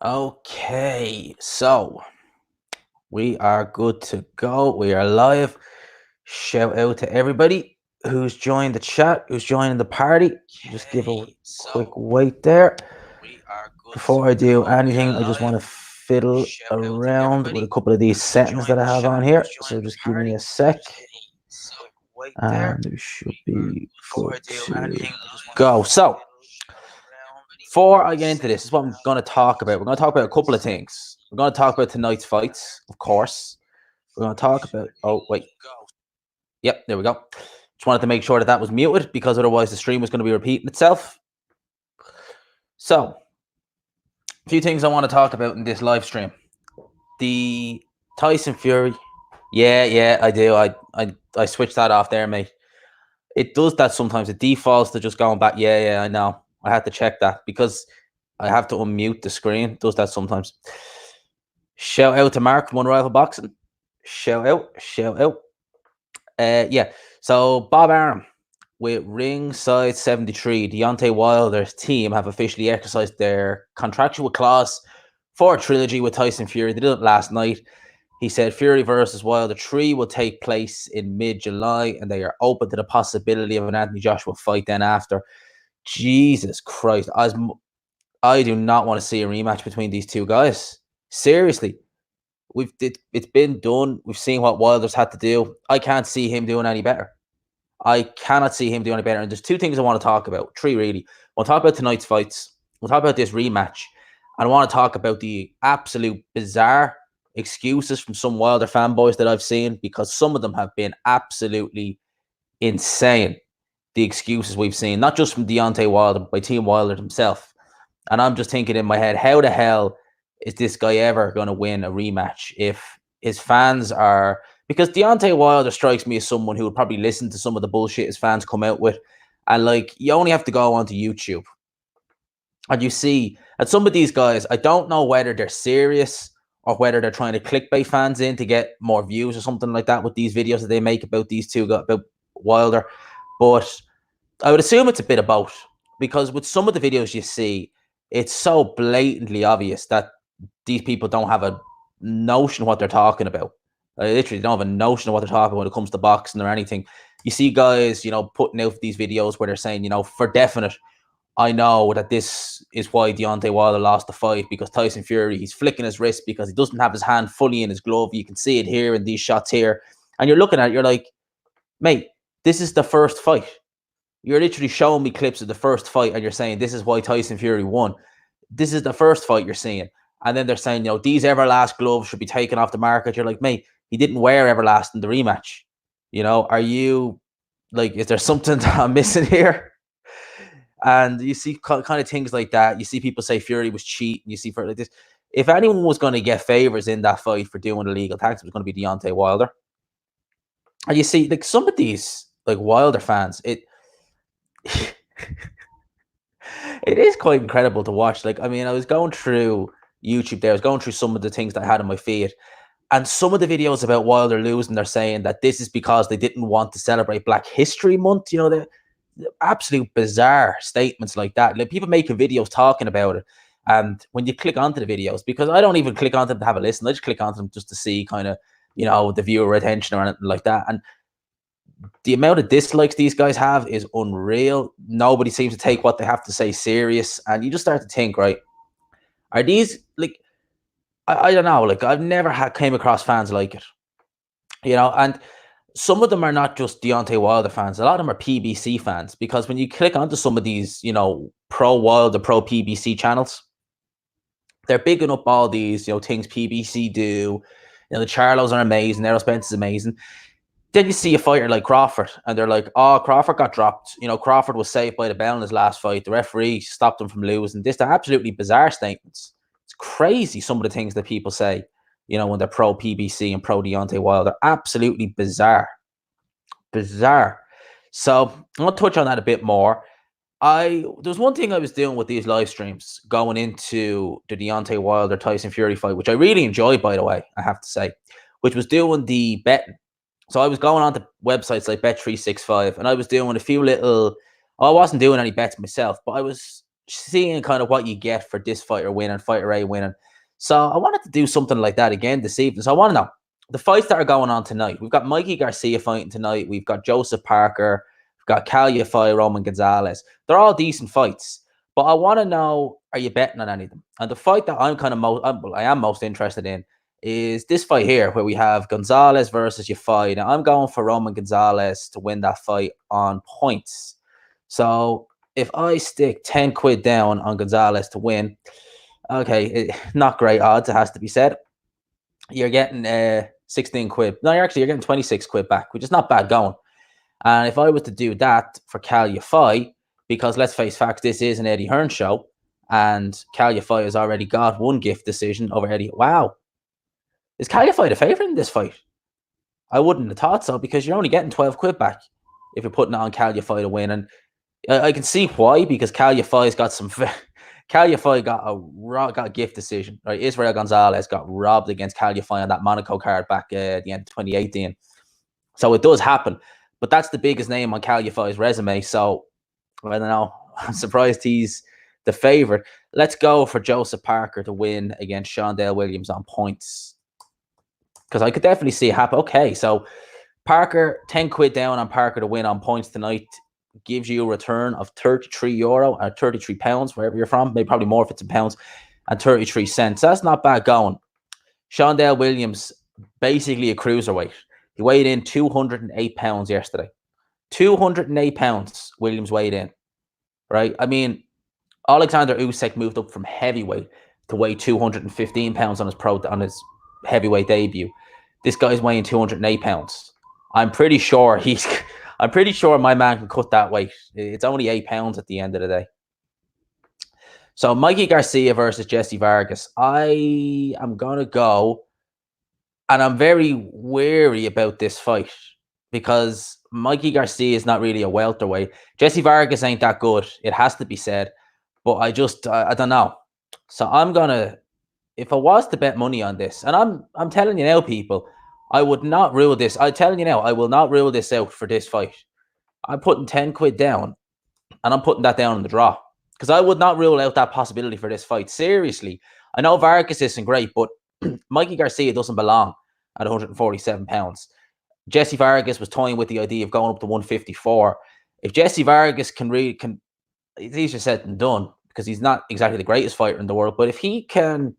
Okay, so we are good to go. We are live. Shout out to everybody who's joined the chat, who's joining the party. Just give a quick wait there. Before I do anything, I just want to fiddle around with a couple of these settings that I have on here. So just give me a sec. And we should be good to go. So, before I get into this is what I'm going to talk about. We're going to talk about a couple of things. We're going to talk about tonight's fights, of course. We're going to talk about... Oh, wait. Yep, there we go. Just wanted to make sure that that was muted because otherwise the stream was going to be repeating itself. So, a few things I want to talk about in this live stream. The Tyson Fury. Yeah, I do. I switched that off there, mate. It does that sometimes. It defaults to just going back. Yeah, I know. I had to check that because I have to unmute the screen. It does that sometimes. Shout out to Mark from One Rival Boxing. Shout out. Yeah. So Bob Arum with Ringside 73, Deontay Wilder's team have officially exercised their contractual clause for a trilogy with Tyson Fury. They did it last night. He said Fury versus Wilder 3 will take place in mid-July, and they are open to the possibility of an Anthony Joshua fight then after. Jesus Christ. I do not want to see a rematch between these two guys. Seriously. It's been done. We've seen what Wilder's had to do. I can't see him doing any better. I cannot see him doing any better. And there's two things I want to talk about. Three, really. We'll talk about tonight's fights. We'll talk about this rematch. And I want to talk about the absolute bizarre excuses from some Wilder fanboys that I've seen, because some of them have been absolutely insane. The excuses we've seen, not just from Deontay Wilder, but by Team Wilder himself. And I'm just thinking in my head, how the hell is this guy ever going to win a rematch if his fans are... Because Deontay Wilder strikes me as someone who would probably listen to some of the bullshit his fans come out with. And like, you only have to go onto YouTube and you see that some of these guys, I don't know whether they're serious or whether they're trying to clickbait fans in to get more views or something like that with these videos that they make about these two, about Wilder. But I would assume it's a bit of both, because with some of the videos you see, it's so blatantly obvious that these people don't have a notion of what they're talking about. Literally, they don't have a notion of what they're talking about when it comes to boxing or anything. You see guys, putting out these videos where they're saying, for definite, I know that this is why Deontay Wilder lost the fight, because Tyson Fury, he's flicking his wrist because he doesn't have his hand fully in his glove. You can see it here in these shots here. And you're looking at it, you're like, mate, this is the first fight. You're literally showing me clips of the first fight and you're saying this is why Tyson Fury won. This is the first fight you're seeing. And then they're saying, these Everlast gloves should be taken off the market. You're like, mate, he didn't wear Everlast in the rematch. Are you like, is there something that I'm missing here? And you see kind of things like that. You see people say Fury was cheating. You see for like this. If anyone was going to get favors in that fight for doing illegal tax, it was going to be Deontay Wilder. And you see, like, some of these like Wilder fans, it is quite incredible to watch. Like, I mean, I was going through YouTube there. I was going through some of the things that I had on my feed. And some of the videos about Wilder losing, they're saying that this is because they didn't want to celebrate Black History Month. The absolute bizarre statements like that. Like, people making videos talking about it. And when you click onto the videos, because I don't even click onto them to have a listen, I just click onto them just to see kind of, the viewer retention or anything like that. And the amount of dislikes these guys have is unreal. Nobody seems to take what they have to say serious. And you just start to think, right, are these, like, I don't know, like, I've never came across fans like it, and some of them are not just Deontay Wilder fans. A lot of them are PBC fans, because when you click onto some of these, pro Wilder, pro PBC channels, they're bigging up all these, things PBC do. The Charlos are amazing. Errol Spence is amazing. Then you see a fighter like Crawford, and they're like, oh, Crawford got dropped. Crawford was saved by the bell in his last fight. The referee stopped him from losing. They're absolutely bizarre statements. It's crazy, some of the things that people say, when they're pro PBC and pro Deontay Wilder. Absolutely bizarre. Bizarre. So I'm going to touch on that a bit more. There's one thing I was doing with these live streams going into the Deontay Wilder Tyson Fury fight, which I really enjoyed, by the way, I have to say, which was doing the betting. So I was going on to websites like Bet365, and I was doing a few little... I wasn't doing any bets myself, but I was seeing kind of what you get for this fighter winning, fighter A winning. So I wanted to do something like that again this evening. So I want to know the fights that are going on tonight. We've got Mikey Garcia fighting tonight. We've got Joseph Parker. We've got Calya fight, Roman Gonzalez. They're all decent fights. But I want to know, are you betting on any of them? And the fight that I'm kind of I am most interested in is this fight here, where we have Gonzalez versus Yafai. Now I'm going for Roman Gonzalez to win that fight on points. So if I stick 10 quid down on Gonzalez to win, okay, not great odds, it has to be said. You're getting 16 quid. No, you're getting 26 quid back, which is not bad going. And if I was to do that for Calya fight, because let's face facts, this is an Eddie Hearn show, and Calya fight has already got one gift decision over Eddie. Wow. Is Calya fight a favourite in this fight? I wouldn't have thought so, because you're only getting 12 quid back if you're putting it on Calya fight to win. And I can see why, because Calya fight's got some. Calya fight got a gift decision. Right, Israel Gonzalez got robbed against Calya fight on that Monaco card back at the end of 2018. So it does happen, but that's the biggest name on Calya fight's resume. So I don't know. I'm surprised he's the favorite. Let's go for Joseph Parker to win against Shondale Williams on points, because I could definitely see it happen. Okay, so Parker, 10 quid down on Parker to win on points tonight gives you a return of €33 or £33, wherever you're from. Maybe probably more if it's in pounds, and 33 cents. That's not bad going. Shondale Williams, basically a cruiserweight. He weighed in 208 pounds yesterday. 208 pounds Williams weighed in, right? I mean, Alexander Usyk moved up from heavyweight to weigh 215 pounds on his heavyweight debut. This guy's weighing 208 pounds. I'm pretty sure my man can cut that weight. It's only 8 pounds at the end of the day. So Mikey Garcia versus Jesse Vargas. I am going to go, and I'm very wary about this fight, because Mikey Garcia is not really a welterweight. Jesse Vargas ain't that good, it has to be said. But I don't know. So I'm going to, if I was to bet money on this, and I'm telling you now, people, I would not rule this. I'm telling you now, I will not rule this out for this fight. I'm putting 10 quid down, and I'm putting that down in the draw, because I would not rule out that possibility for this fight. Seriously. I know Vargas isn't great, but Mikey Garcia doesn't belong at 147 pounds. Jesse Vargas was toying with the idea of going up to 154. If Jesse Vargas can, it's easier said than done, because he's not exactly the greatest fighter in the world, but if he can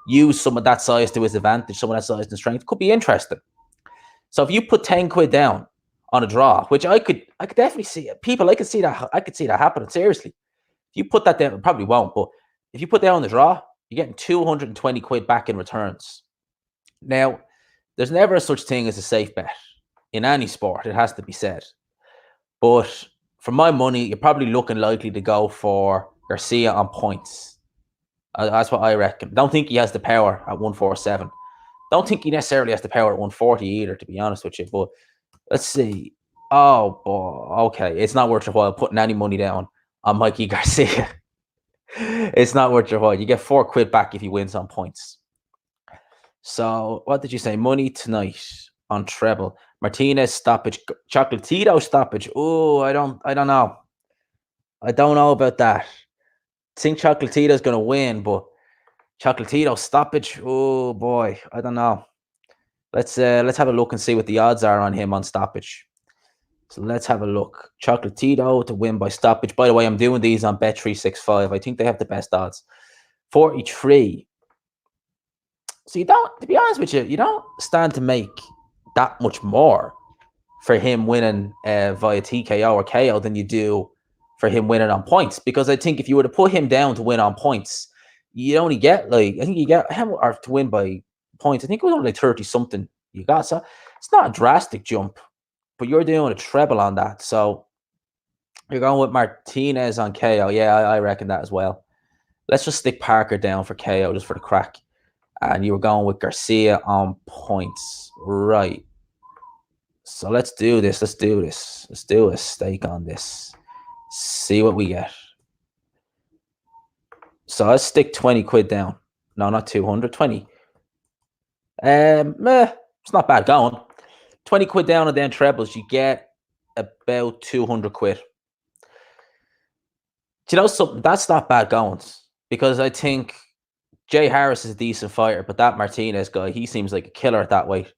use some of that size to his advantage, some of that size and strength, could be interesting. So if you put 10 quid down on a draw, which I could definitely see, people, I could see that happening. Seriously. If you put that down, it probably won't, but if you put down the draw, you're getting 220 quid back in returns. Now, there's never such thing as a safe bet in any sport, it has to be said. But for my money, you're probably looking likely to go for Garcia on points. That's what I reckon. Don't think he has the power at 147. Don't think he necessarily has the power at 140 either, to be honest with you. But let's see. Oh, boy. Okay. It's not worth your while putting any money down on Mikey Garcia. It's not worth your while. You get 4 quid back if he wins on points. So what did you say? Money tonight on treble. Martinez stoppage, Chocolatito stoppage. Oh, I don't know. I don't know about that. I think Chocolatito's going to win, but Chocolatito stoppage. Oh boy, I don't know. Let's have a look and see what the odds are on him on stoppage. So let's have a look. Chocolatito to win by stoppage. By the way, I'm doing these on Bet365. I think they have the best odds. 43. So you don't, to be honest with you don't stand to make that much more for him winning via TKO or KO than you do for him winning on points. Because I think if you were to put him down to win on points, you only get I think you get him, or to win by points, I think it was only like 30 something you got. So it's not a drastic jump, but you're doing a treble on that. So you're going with Martinez on KO. Yeah, I reckon that as well. Let's just stick Parker down for KO just for the crack. And you were going with Garcia on points. Right. So let's do this. Let's do a stake on this. See what we get. So let's stick 20 quid down. No, not 200, 20. It's not bad going. 20 quid down and then trebles, you get about 200 quid. Do you know something? That's not bad going because I think Jay Harris is a decent fighter, but that Martinez guy, he seems like a killer at that weight.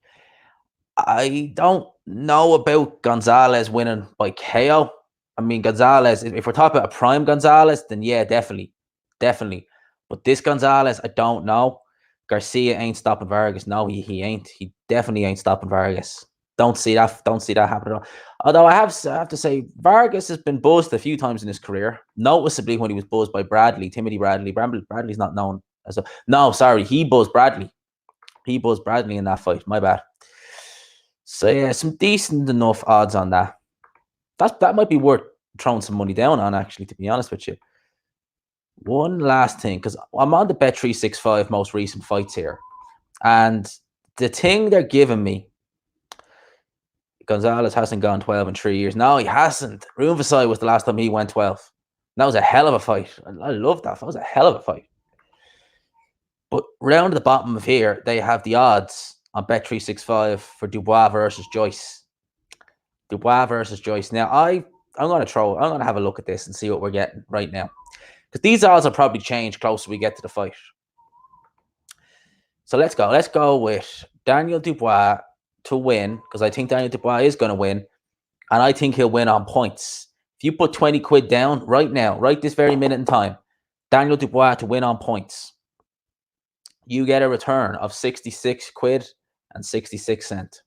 I don't know about Gonzalez winning by KO. I mean, Gonzalez, if we're talking about a prime Gonzalez, then yeah, definitely. Definitely. But this Gonzalez, I don't know. Garcia ain't stopping Vargas. No, he ain't. He definitely ain't stopping Vargas. Don't see that. Don't see that happening. Although I have to say, Vargas has been buzzed a few times in his career. Noticeably when he was buzzed by Bradley, Timothy Bradley. Bradley's not known as a. No, sorry, he buzzed Bradley. He buzzed Bradley in that fight. My bad. So yeah, some decent enough odds on that. That might be worth throwing some money down on, actually, to be honest with you. One last thing, because I'm on the Bet365 most recent fights here, and the thing they're giving me, Gonzalez hasn't gone 12 in 3 years. No, he hasn't. Ruiz was the last time he went 12. That was a hell of a fight. I love that. That was a hell of a fight. But round the bottom of here, they have the odds on Bet365 for Dubois versus Joyce. Dubois versus Joyce. Now, I'm going to have a look at this and see what we're getting right now. Because these odds will probably change closer we get to the fight. So let's go. Let's go with Daniel Dubois to win, because I think Daniel Dubois is going to win, and I think he'll win on points. If you put 20 quid down right now, right this very minute in time, Daniel Dubois to win on points, you get a return of 66 quid and 66 cents.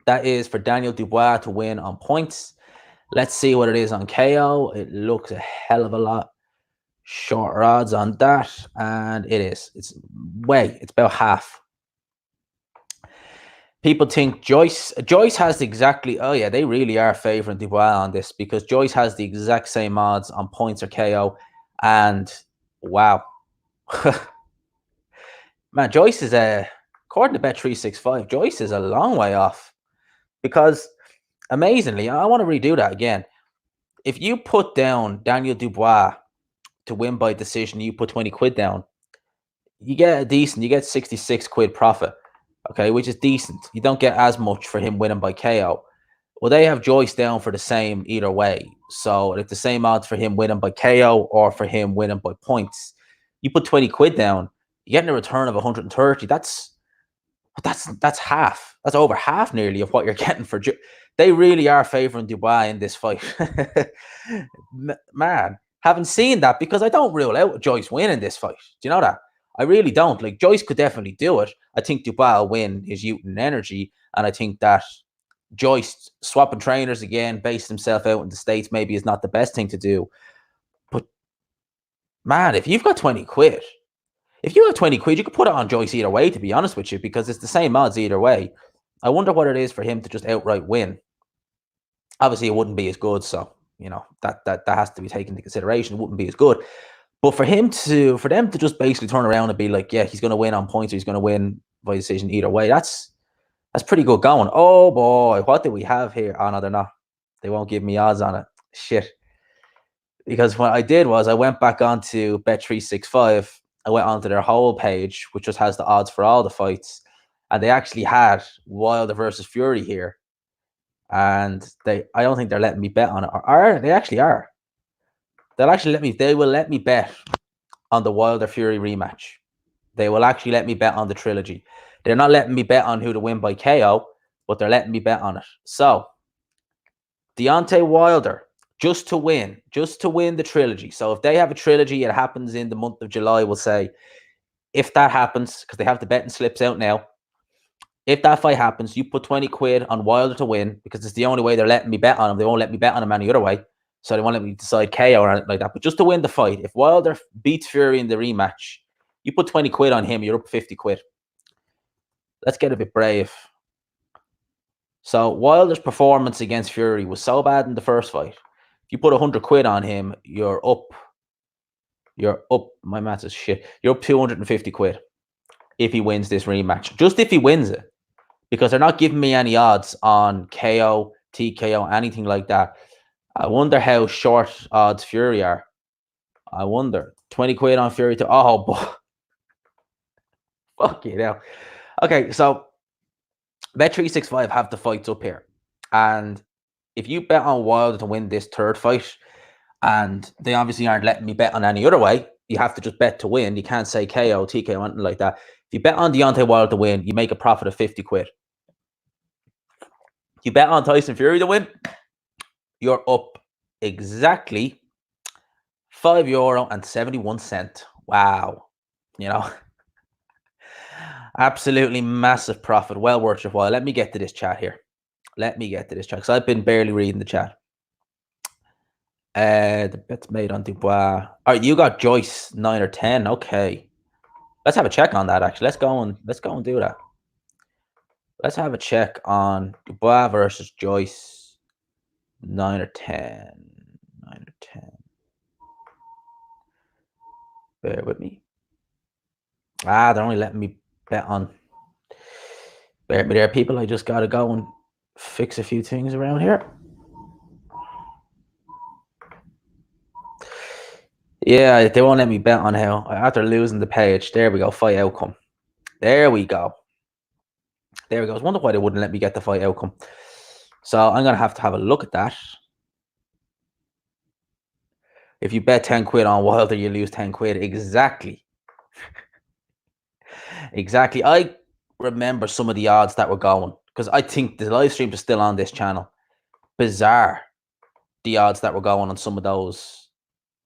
That is for Daniel Dubois to win on points. Let's see what it is on KO. It looks a hell of a lot shorter odds on that, and it is. It's about half. People think Joyce has exactly. Oh yeah, they really are favoring Dubois on this, because Joyce has the exact same odds on points or KO, and wow, man, Joyce is according to Bet365, Joyce is a long way off, because amazingly, I want to redo that again. If you put down Daniel Dubois to win by decision, you put 20 quid down, you get 66 quid profit, okay, which is decent. You don't get as much for him winning by KO. Well, they have Joyce down for the same either way. So it's the same odds for him winning by KO or for him winning by points. You put 20 quid down, you're getting a return of 130. That's half. That's over half nearly of what you're getting for. They really are favoring Dubois in this fight. Man, haven't seen that, because I don't rule out Joyce winning this fight. Do you know that? I really don't. Like, Joyce could definitely do it. I think Dubois will win his youth and energy, and I think that Joyce swapping trainers again, based himself out in the States, maybe is not the best thing to do. But man, if you've got 20 quid, you could put it on Joyce either way, to be honest with you, because it's the same odds either way. I wonder what it is for him to just outright win. Obviously, it wouldn't be as good, so you know that has to be taken into consideration. It wouldn't be as good. But for them to just basically turn around and be like, yeah, he's going to win on points, or he's going to win by decision either way, that's pretty good going. Oh boy, what do we have here? Oh no, they're not. They won't give me odds on it. Shit. Because what I did was I went back onto Bet365. I went onto their whole page, which just has the odds for all the fights, and they actually had Wilder versus Fury here. And I don't think they're letting me bet on it. Or they actually are. They will let me bet on the Wilder Fury rematch. They will actually let me bet on the trilogy. They're not letting me bet on who to win by KO, but they're letting me bet on it. So, Deontay Wilder, just to win the trilogy. So if they have a trilogy, it happens in the month of July, we'll say. If that happens, because they have the betting slips out now, if that fight happens, you put 20 quid on Wilder to win, because it's the only way they're letting me bet on him. They won't let me bet on him any other way. So they won't let me decide KO or anything like that. But just to win the fight, if Wilder beats Fury in the rematch, you put 20 quid on him, you're up 50 quid. Let's get a bit brave. So Wilder's performance against Fury was so bad in the first fight. If you put 100 quid on him, you're up. My maths is shit. You're up 250 quid if he wins this rematch. Just if he wins it. Because they're not giving me any odds on KO, TKO, anything like that. I wonder how short odds Fury are. I wonder. 20 quid on Fury to... Oh, boy. Fuck you now. Okay, so Bet365 have the fights up here. And if you bet on Wilder to win this third fight, And they obviously aren't letting me bet on any other way. You have to just bet to win. You can't say KO, TKO, anything like that. If you bet on Deontay Wilder to win, you make a profit of 50 quid. If you bet on Tyson Fury to win, you're up exactly €5.71. Wow. You know, absolutely massive profit. Well worth your while. Let me get to this chat here. Because I've been barely reading the chat. The bet's made on Dubois. All right, you got Joyce 9 or 10. Okay, let's have a check on that. Actually, let's go and do that. Let's have a check on Dubois versus Joyce 9 or 10. 9 or 10. Bear with me. They're only letting me bet on. Bear with me there, people. I just gotta go and fix a few things around here. Yeah, they won't let me bet on how after losing the page. There we go. Fight outcome. There we go. I was wondering why they wouldn't let me get the fight outcome. So I'm gonna have to have a look at that. If you bet 10 quid on Wilder, you lose 10 quid. Exactly. Exactly. I remember some of the odds that were going because I think the live streams are still on this channel. Bizarre. The odds that were going on some of those,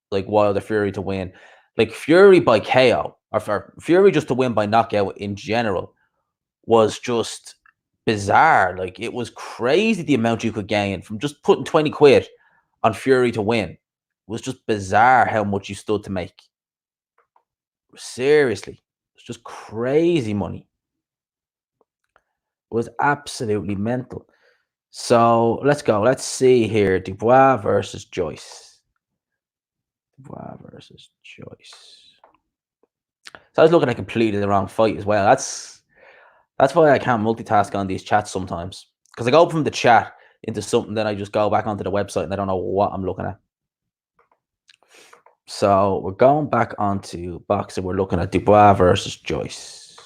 like Wilder Fury to win, like Fury by KO or for Fury just to win by knockout in general was just bizarre. Like it was crazy the amount you could gain from just putting 20 quid on Fury to win. It was just bizarre how much you stood to make. Seriously, it's just crazy money. It was absolutely mental. So let's go. Let's see here. Dubois versus Joyce. Dubois versus Joyce. So I was looking at completely the wrong fight as well. That's why I can't multitask on these chats sometimes. Because I go from the chat into something, then I just go back onto the website and I don't know what I'm looking at. So we're going back onto boxing. We're looking at Dubois versus Joyce.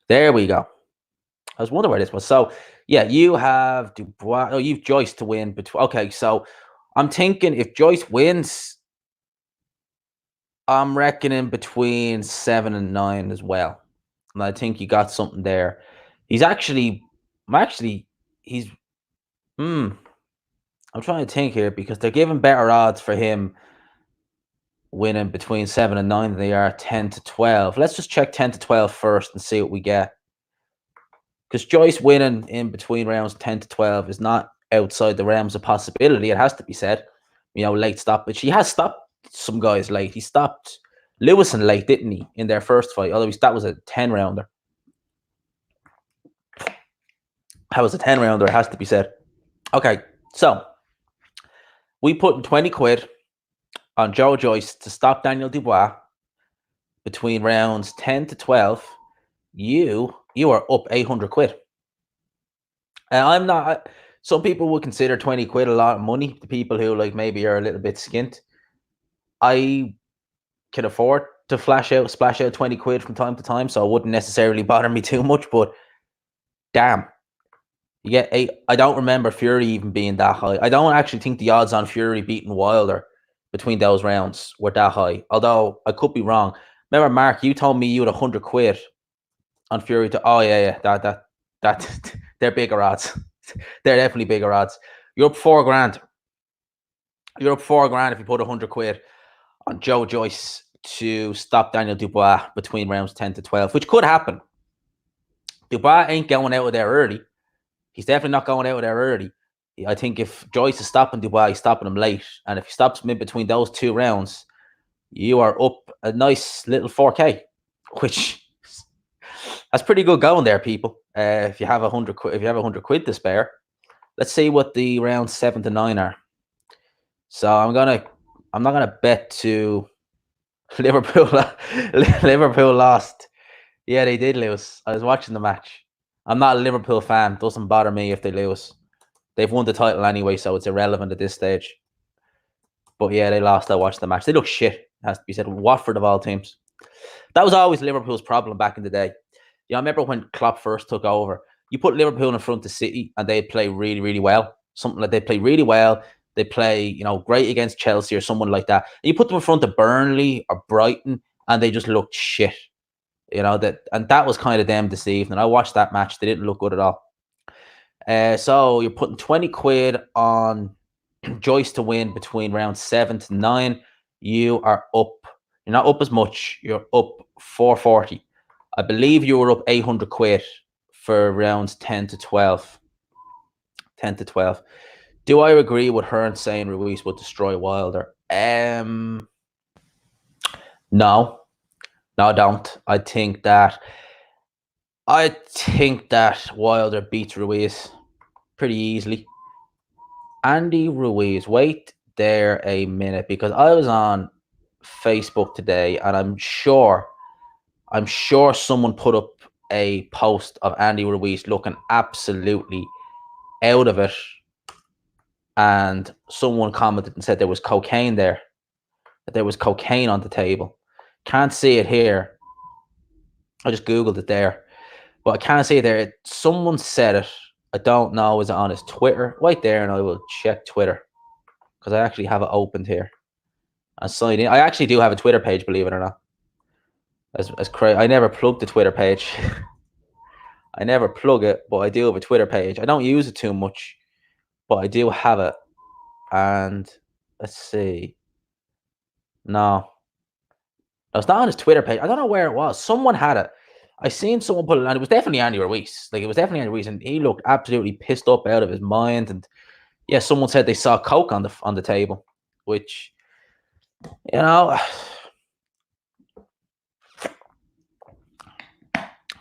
There we go. I was wondering where this was. So yeah, you have Dubois. Oh, you've Joyce to win. Okay, so I'm thinking if Joyce wins, I'm reckoning between 7 and 9 as well. And I think you got something there. I'm trying to think here because they're giving better odds for him winning between 7 and 9 than they are 10 to 12. Let's just check 10 to 12 first and see what we get. Because Joyce winning in between rounds 10 to 12 is not outside the realms of possibility. It has to be said. Late stoppage. He has stopped some guys late. He stopped Lewison late, didn't he, in their first fight? Although that was a 10-rounder. That was a 10-rounder, it has to be said. Okay, so we put in 20 quid on Joe Joyce to stop Daniel Dubois between rounds 10 to 12. You are up 800 quid. And I'm not. Some people would consider 20 quid a lot of money. The people who maybe are a little bit skint. I can afford to splash out 20 quid from time to time, so it wouldn't necessarily bother me too much. But damn, you get 8. I don't remember Fury even being that high. I don't actually think the odds on Fury beating Wilder between those rounds were that high. Although I could be wrong. Remember, Mark, you told me you had 100 quid on Fury to. Oh yeah, that they're bigger odds. They're definitely bigger odds. You're up $4,000. You're up $4,000 if you put 100 quid on Joe Joyce to stop Daniel Dubois between rounds 10 to 12, which could happen. Dubois ain't going out of there early. He's definitely not going out of there early. I think if Joyce is stopping Dubois, he's stopping him late. And if he stops him in between those two rounds, you are up a nice little 4K, which that's pretty good going there, people. If you have 100 quid to spare. Let's see what the rounds 7 to 9 are. So I'm not gonna bet to Liverpool. Liverpool lost. Yeah, they did lose. I was watching the match. I'm not a Liverpool fan. Doesn't bother me if they lose. They've won the title anyway, so it's irrelevant at this stage. But yeah, they lost. I watched the match. They look shit, it has to be said. Watford of all teams. That was always Liverpool's problem back in the day. I remember when Klopp first took over. You put Liverpool in front of City and they'd play really, really well. something like they play really well. They play, great against Chelsea or someone like that. And you put them in front of Burnley or Brighton, and they just looked shit. That was kind of them this evening. I watched that match; they didn't look good at all. So you're putting 20 quid on Joyce to win between rounds 7 to 9. You are up. You're not up as much. You're up 440. I believe you were up 800 quid for rounds 10 to 12. 10 to 12. Do I agree with Hearn saying Ruiz would destroy Wilder? No, I don't. I think that Wilder beats Ruiz pretty easily. Andy Ruiz, wait there a minute, because I was on Facebook today, and I'm sure someone put up a post of Andy Ruiz looking absolutely out of it, and someone commented and said there was cocaine there, that there was cocaine on the table. Can't see it here. I just Googled it there, but I can't see it there. Someone said it. I don't know. Is it on his Twitter? Right there, and I will check Twitter, because I actually have it opened here. I signed in. I actually do have a Twitter page, believe it or not. As crazy. I never plug the Twitter page. I never plug it, but I do have a Twitter page. I don't use it too much, but I do have it. And let's see. No, it's not on his Twitter page. I don't know where it was. Someone had it. I seen someone put it, and it was definitely Andy Ruiz. Like, it was definitely Andy Ruiz, and he looked absolutely pissed up out of his mind. And yeah, someone said they saw coke on the table, which,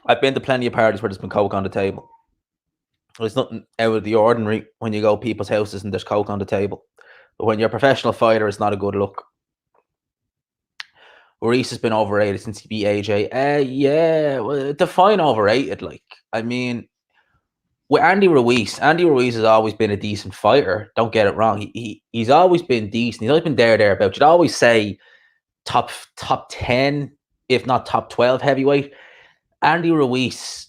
I've been to plenty of parties where there's been coke on the table. There's nothing out of the ordinary when you go to people's houses and there's coke on the table. But when you're a professional fighter, it's not a good look. Ruiz has been overrated since he beat AJ. Yeah, well, define overrated. Like, I mean, with Andy Ruiz has always been a decent fighter. Don't get it wrong. He's always been decent. He's always been thereabouts. You'd always say top 10, if not top 12 heavyweight. Andy Ruiz,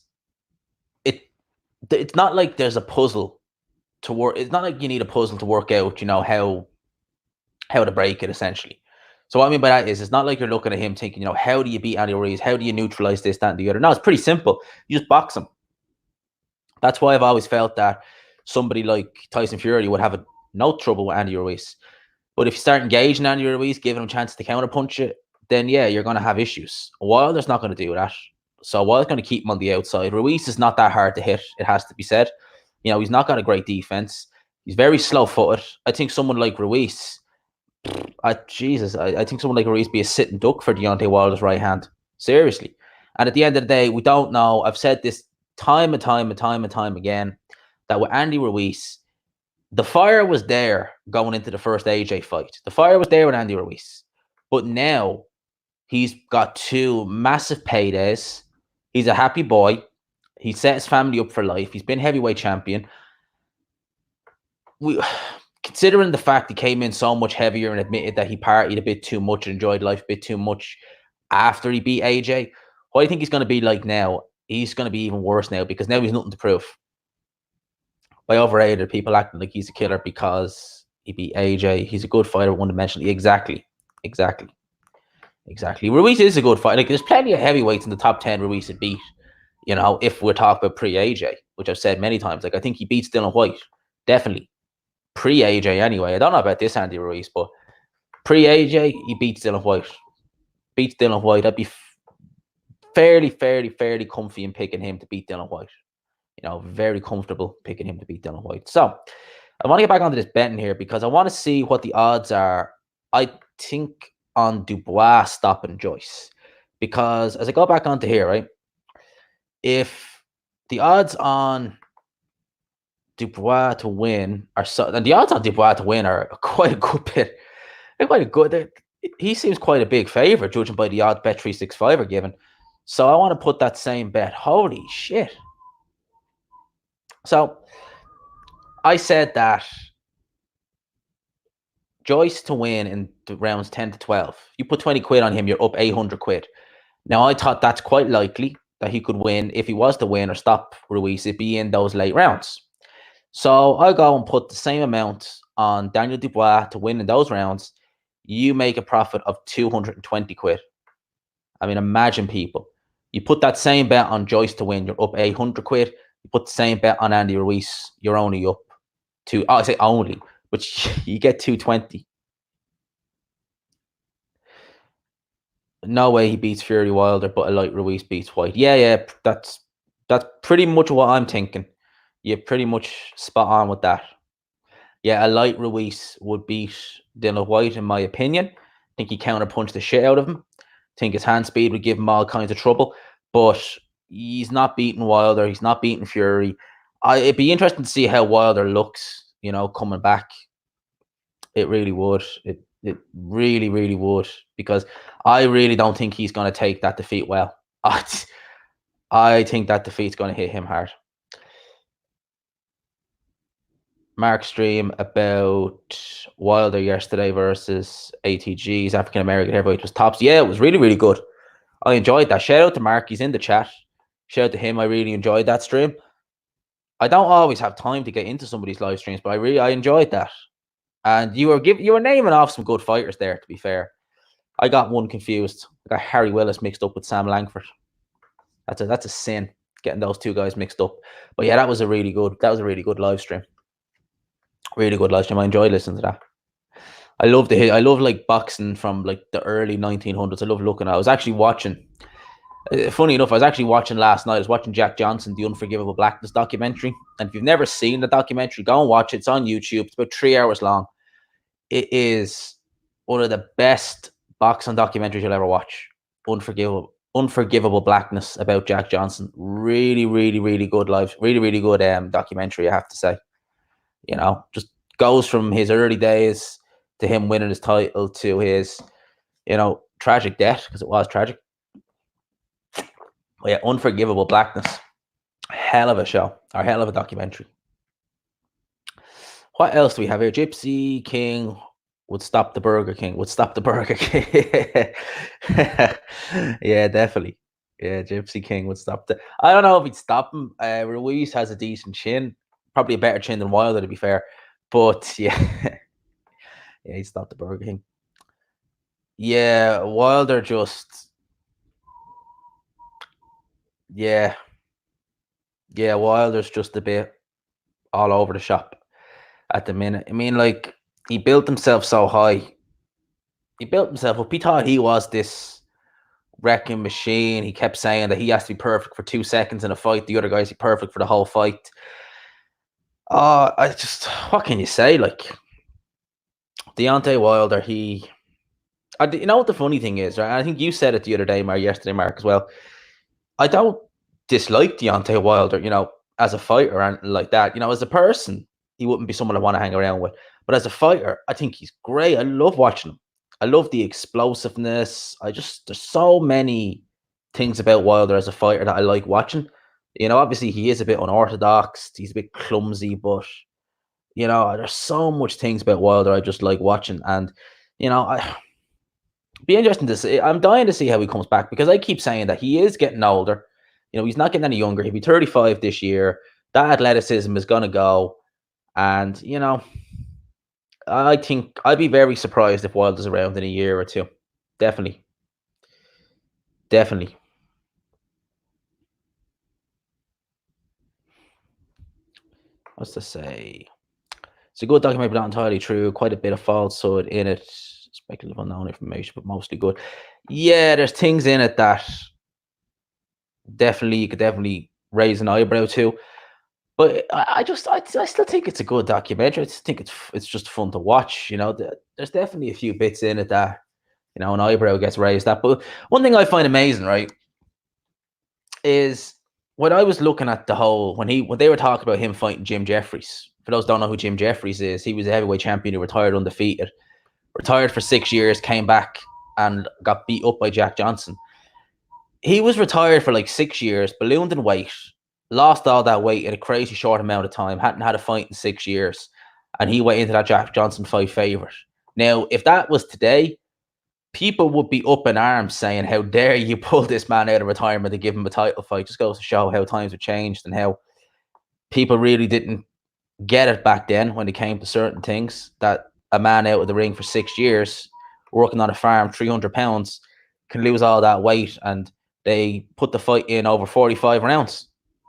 it's not like there's a puzzle to work. It's not like you need a puzzle to work out, how to break it, essentially. So what I mean by that is, it's not like you're looking at him thinking, how do you beat Andy Ruiz? How do you neutralize this, that, and the other? No, it's pretty simple. You just box him. That's why I've always felt that somebody like Tyson Fury would have no trouble with Andy Ruiz. But if you start engaging Andy Ruiz, giving him a chance to counterpunch it, then yeah, you're going to have issues. Wilder's not going to do that. So Wilder's going to keep him on the outside. Ruiz is not that hard to hit, it has to be said. He's not got a great defense. He's very slow-footed. I think someone like Ruiz, I think someone like Ruiz be a sitting duck for Deontay Wilder's right hand. Seriously. And at the end of the day, we don't know. I've said this time and time again, that with Andy Ruiz, the fire was there going into the first AJ fight. The fire was there with Andy Ruiz. But now he's got 2 massive paydays. He's a happy boy. He set his family up for life. He's been heavyweight champion. Considering the fact he came in so much heavier and admitted that he partied a bit too much and enjoyed life a bit too much after he beat AJ, what I think he's going to be like now, he's going to be even worse now, because now he's nothing to prove. By overrated, people acting like he's a killer because he beat AJ. He's a good fighter one-dimensionally. Exactly. Ruiz is a good fighter. Like, there's plenty of heavyweights in the top 10 Ruiz would beat, if we're talking about pre-AJ, which I've said many times. Like, I think he beats Dylan White. Definitely. Pre-AJ anyway. I don't know about this Andy Ruiz, but pre-AJ, he beats Dylan White. I'd be fairly comfy in picking him to beat Dylan White. Very comfortable picking him to beat Dylan White. So, I want to get back onto this betting here, because I want to see what the odds are. I think on Dubois stopping Joyce, because as I go back onto here, right, if the odds on Dubois to win are and the odds on Dubois to win are quite a good bit. They're quite good. He seems quite a big favorite, judging by the odds Bet365 are given. So I want to put that same bet. Holy shit. So I said that Joyce to win in the rounds 10 to 12. You put 20 quid on him, you're up 800 quid. Now, I thought that's quite likely that he could win. If he was to win or stop Ruiz, it'd be in those late rounds. So I go and put the same amount on Daniel Dubois to win in those rounds. You make a profit of 220 quid. I mean, imagine people. You put that same bet on Joyce to win, you're up 800 quid. You put the same bet on Andy Ruiz, you're only up to, I say only, but you get 220. No way he beats Fury Wilder, but a light Ruiz beats White. Yeah, that's pretty much what I'm thinking. You're pretty much spot on with that. Yeah, a light Ruiz would beat Dylan White, in my opinion. I think he counterpunched the shit out of him. I think his hand speed would give him all kinds of trouble, but he's not beating Wilder. He's not beating Fury. It'd be interesting to see how Wilder looks, coming back. It really would. It really, really would, because I really don't think he's going to take that defeat well. I think that defeat's going to hit him hard. Mark stream about Wilder yesterday versus ATG's African American heavyweight was tops. Yeah, it was really, really good. I enjoyed that. Shout out to Mark. He's in the chat. Shout out to him. I really enjoyed that stream. I don't always have time to get into some of these live streams, but I enjoyed that. And you were naming off some good fighters there, to be fair. I got one confused. I got Harry Willis mixed up with Sam Langford. That's a sin, getting those two guys mixed up. But yeah, that was a really good live stream. Really good live stream. I enjoyed listening to that. I love like boxing from like the early 1900s. I love looking at it. I was actually watching. Funny enough, I was actually watching last night. I was watching Jack Johnson, the Unforgivable Blackness documentary. And if you've never seen the documentary, go and watch it. It's on YouTube. It's about 3 hours long. It is one of the best boxing documentaries you'll ever watch. Unforgivable Blackness about Jack Johnson. Really, really, really good really, really good documentary, I have to say. Just goes from his early days to him winning his title to his, tragic death, because it was tragic. But yeah, Unforgivable Blackness. Hell of a show, or hell of a documentary. What else do we have here? Gypsy King would stop the Burger King. Yeah, definitely. Yeah, Gypsy King would stop the. I don't know if he'd stop him. Ruiz has a decent chin, probably a better chin than Wilder, to be fair. But yeah, yeah, he'd stop the Burger King. Yeah, Wilder just. Yeah, Wilder's just a bit all over the shop at the minute. I mean, like, he built himself so high. He built himself up. He thought he was this wrecking machine. He kept saying that he has to be perfect for 2 seconds in a fight. The other guys be perfect for the whole fight. What can you say? Like, Deontay Wilder, you know what the funny thing is, right? I think you said it the other day, yesterday, Mark, as well. I don't dislike Deontay Wilder, as a fighter and like that. As a person, he wouldn't be someone I want to hang around with. But as a fighter, I think he's great. I love watching him. I love the explosiveness. There's so many things about Wilder as a fighter that I like watching. Obviously he is a bit unorthodox. He's a bit clumsy, but there's so much things about Wilder I just like watching. And I be interesting to see. I'm dying to see how he comes back, because I keep saying that he is getting older. He's not getting any younger. He'll be 35 this year. That athleticism is going to go. And, I think I'd be very surprised if Wilder's around in a year or two. Definitely. What's to say? It's a good documentary, but not entirely true. Quite a bit of falsehood in it. Speculative, unknown information, but mostly good. Yeah, there's things in it that you could definitely raise an eyebrow to. But I still think it's a good documentary. I just think it's just fun to watch. There's definitely a few bits in it that an eyebrow gets raised at. But one thing I find amazing, right, is when I was looking at the whole when they were talking about him fighting Jim Jeffries. For those who don't know who Jim Jeffries is, he was a heavyweight champion who retired undefeated, retired for 6 years, came back and got beat up by Jack Johnson. He was retired for like 6 years, ballooned in weight, lost all that weight in a crazy short amount of time, hadn't had a fight in 6 years, and he went into that Jack Johnson fight favorite. Now, if that was today, people would be up in arms saying, how dare you pull this man out of retirement and give him a title fight. Just goes to show how times have changed and how people really didn't get it back then when it came to certain things that a man out of the ring for 6 years working on a farm, 300 pounds, can lose all that weight. And they put the fight in over 45 rounds.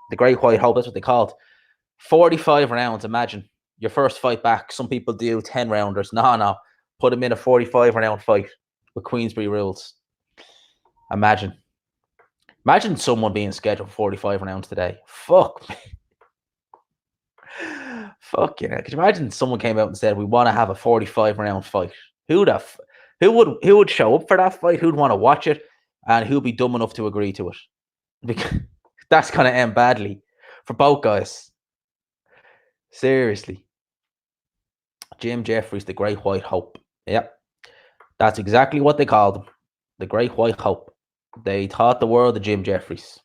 The Great White Hope, that's what they called. 45 rounds. Imagine your first fight back. Some people do 10 rounders. No. Put them in a 45 round fight with Queensberry rules. Imagine someone being scheduled for 45 rounds today. Fuck me. Fuck yeah. Could you imagine someone came out and said, we want to have a 45 round fight? Who would show up for that fight? Who'd want to watch it? And who'd be dumb enough to agree to it? Because that's going to end badly for both guys. Seriously. Jim Jeffries, the Great White Hope. Yep. That's exactly what they called him. The Great White Hope. They taught the world of Jim Jeffries.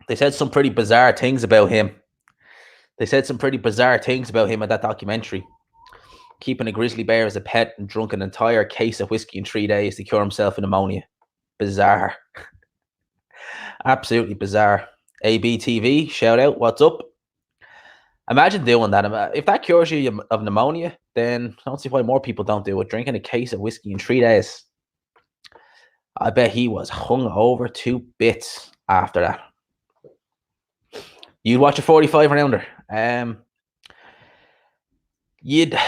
They said some pretty bizarre things about him. In that documentary. Keeping a grizzly bear as a pet and drunk an entire case of whiskey in 3 days to cure himself of pneumonia. Bizarre. Absolutely bizarre. ABTV, shout out, what's up? Imagine doing that. If that cures you of pneumonia, then I don't see why more people don't do it. Drinking a case of whiskey in 3 days. I bet he was hung over to bits after that. You'd watch a 45 rounder. You'd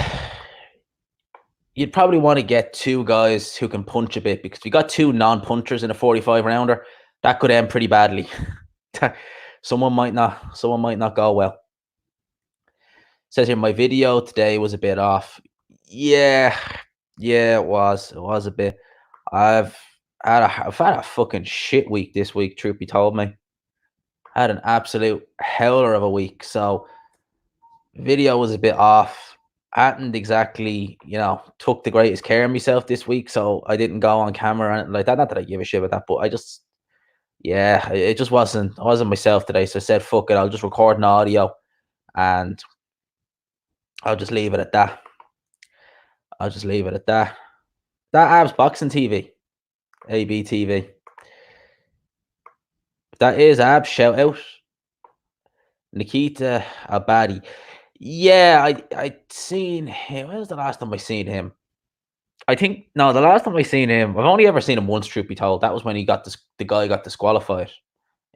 probably want to get two guys who can punch a bit, because if you got two non-punchers in a 45 rounder, that could end pretty badly. Someone might not go well. Says here, my video today was a bit off. Yeah, it was a bit. I've had a fucking shit week this week, truth be told me. I had an absolute howler of a week, so video was a bit off. I hadn't exactly, took the greatest care of myself this week, so I didn't go on camera or anything like that. Not that I give a shit about that, but it just wasn't. I wasn't myself today, so I said, "Fuck it, I'll just record an audio, and I'll just leave it at that." That Abs Boxing TV, ABTV. If that is Abs, shout out. Nikita Abadi. Yeah, I seen him. When was the last time I seen him? The last time I seen him, I've only ever seen him once, truth be told. That was when the guy got disqualified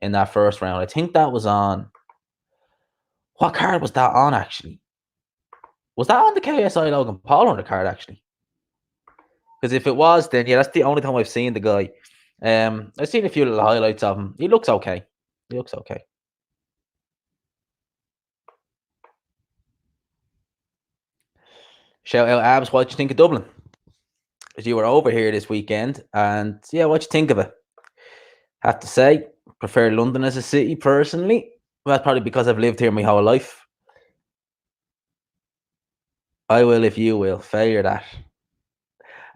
in that first round. I think that was on. What card was that on, actually? Was that on the KSI Logan Paul on the card, actually? Because if it was, then yeah, that's the only time I've seen the guy. I've seen a few little highlights of him. He looks okay. Shout out Abs, what you think of Dublin? Because you were over here this weekend, and yeah, what you think of it? Have to say, prefer London as a city personally. Well, that's probably because I've lived here my whole life. I will if you will. Failure that.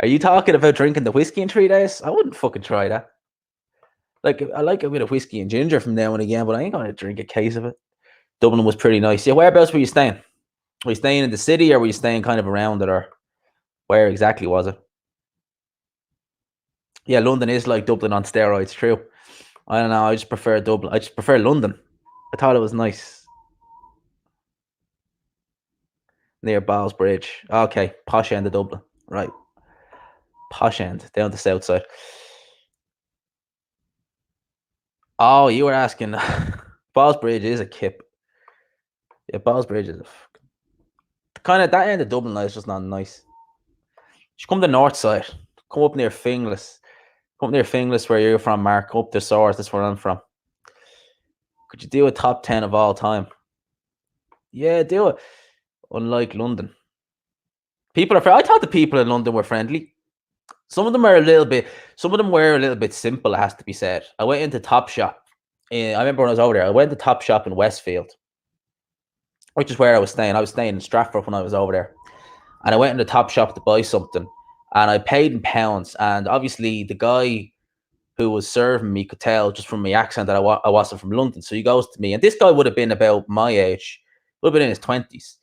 Are you talking about drinking the whiskey in 3 days? I wouldn't fucking try that. Like, I like a bit of whiskey and ginger from now and again, but I ain't going to drink a case of it. Dublin was pretty nice. Yeah, whereabouts were you staying? Were you staying in the city, or were you staying kind of around it, or where exactly was it? Yeah, London is like Dublin on steroids, true. I don't know, I just prefer Dublin. I just prefer London. I thought it was nice. Near Balls Bridge. Okay, posh end of Dublin. Right. Posh end, down the south side. Oh, you were asking. Balls Bridge is a kip. Yeah, Balls Bridge is kind of that end of Dublin. Is just not nice. You should come to the north side. Come up near Finglas. Come up near Finglas, where you're from, Mark. Up the Source. That's where I'm from. Could you do a top 10 of all time? Yeah, do it. Unlike London, people are. I thought the people in London were friendly. Some of them were a little bit simple, it has to be said. I went into Topshop. I remember when I was over there, I went to Topshop in Westfield, which is where I was staying. I was staying in Stratford when I was over there. And I went into Topshop to buy something. And I paid in pounds. And obviously the guy who was serving me could tell just from my accent that I wasn't from London. So he goes to me. And this guy would have been about my age. Would have been in his 20s.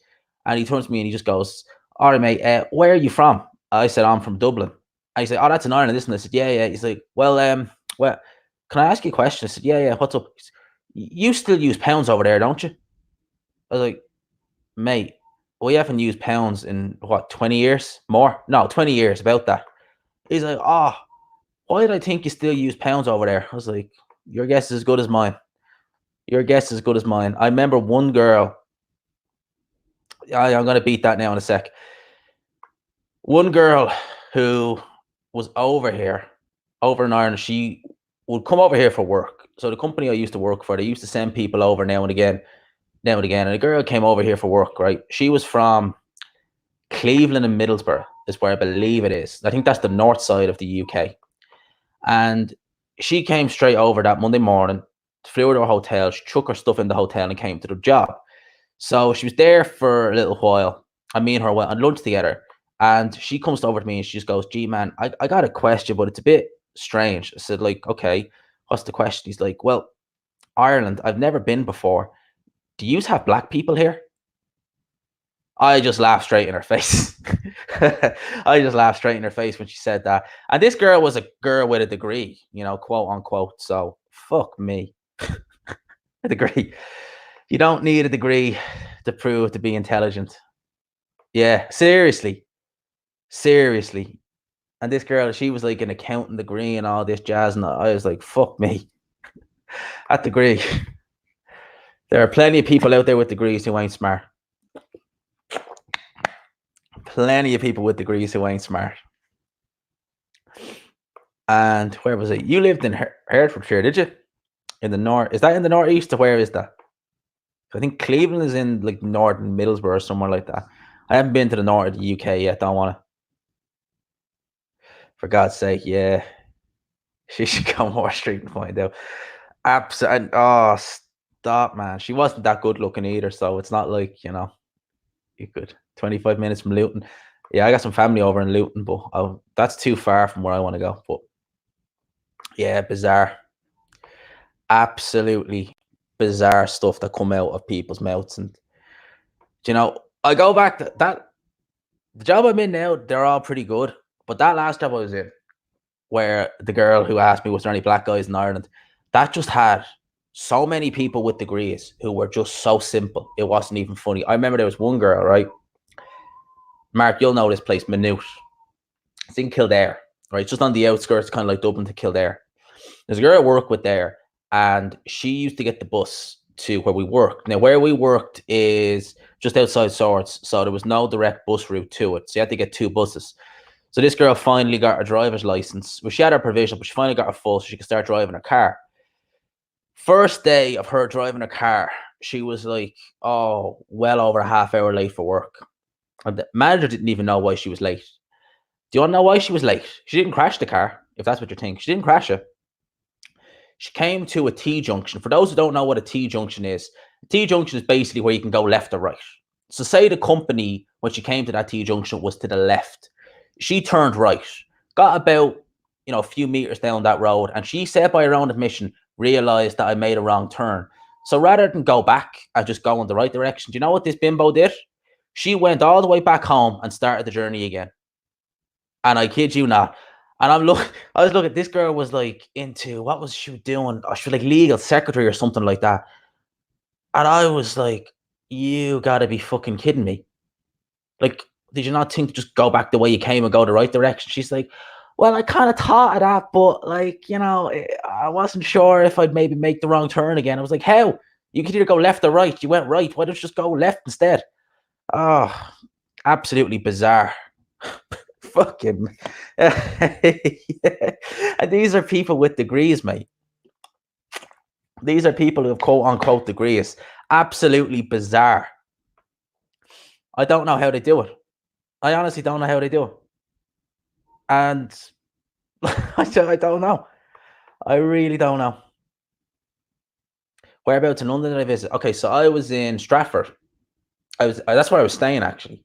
And he turns to me and he just goes, "All right, mate, where are you from?" I said, "I'm from Dublin." And he said, "Oh, that's in Ireland, isn't it?" I said, "Yeah." He's like, well, can I ask you a question?" I said, yeah, what's up? You still use pounds over there, don't you? I was like, mate, we haven't used pounds in what, 20 years? More? No, 20 years, about that. He's like, oh, why did I think you still use pounds over there? I was like, your guess is as good as mine. Your guess is as good as mine. I remember one girl, I'm going to beat that now in a sec. One girl who was over in Ireland, she would come over here for work. So the company I used to work for, they used to send people over now and again, now and again. And a girl came over here for work, right? She was from Cleveland and Middlesbrough, is where I believe it is. I think that's the north side of the UK. And she came straight over that Monday morning, flew to her hotel, she took her stuff in the hotel and came to the job. So she was there for a little while. And me and her went on lunch together. And she comes over to me and she just goes, gee, man, I got a question, but it's a bit strange. I said, like, okay, what's the question? He's like, well, Ireland, I've never been before. Do you have black people here? I just laughed straight in her face. I just laughed straight in her face when she said that. And this girl was a girl with a degree, quote unquote. So fuck me. A degree. You don't need a degree to prove to be intelligent. Yeah, seriously. Seriously. And this girl, she was like an accountant degree and all this jazz. And I was like, fuck me. That degree. There are plenty of people out there with degrees who ain't smart. Plenty of people with degrees who ain't smart. And where was it? You lived in Hertfordshire, did you? In the north. Is that in the northeast or where is that? I think Cleveland is in like northern Middlesbrough or somewhere like that. I haven't been to the north of the UK yet. Don't want to. For God's sake, yeah. She should go more street and find out. Absolutely. Oh, stop, man. She wasn't that good looking either. So it's not like, you could. 25 minutes from Luton. Yeah, I got some family over in Luton, but that's too far from where I want to go. But yeah, bizarre. Absolutely bizarre stuff that come out of people's mouths. And, I go back to that. The job I'm in now, they're all pretty good. But that last job I was in, where the girl who asked me, was there any black guys in Ireland? That just had so many people with degrees who were just so simple. It wasn't even funny. I remember there was one girl, right? Mark, you'll know this place, Minute. It's in Kildare, right? It's just on the outskirts, kind of like Dublin to Kildare. There's a girl I work with there, and she used to get the bus to where we worked. Now, where we worked is just outside Swords, so there was no direct bus route to it. So you had to get two buses. So this girl finally got her driver's license. Well, she had her provisional, but she finally got her full so she could start driving her car. First day of her driving her car, she was like, well over a half hour late for work. And the manager didn't even know why she was late. Do you want to know why she was late? She didn't crash the car, if that's what you're thinking. She didn't crash it. She came to a T-junction. For those who don't know what a T-junction is, a T-junction is basically where you can go left or right. So say the company, when she came to that T-junction, was to the left. She turned right, got about, a few meters down that road, and she said by her own admission, realized that I made a wrong turn. So rather than go back and just go in the right direction, do you know what this bimbo did? She went all the way back home and started the journey again. And I kid you not. And I was looking, this girl was like into, what was she doing? She was like legal secretary or something like that. And I was like, you gotta be fucking kidding me. Like, did you not think to just go back the way you came and go the right direction? She's like, well, I kind of thought of that, but like, I wasn't sure if I'd maybe make the wrong turn again. I was like, how? You could either go left or right. You went right. Why don't you just go left instead? Oh, absolutely bizarre. Fucking. Yeah. And these are people with degrees, mate. These are people who have quote unquote degrees. Absolutely bizarre. I don't know how they do it. I honestly don't know how they do it. And I don't know. I really don't know. Whereabouts in London did I visit? Okay, so I was in Stratford. That's where I was staying actually.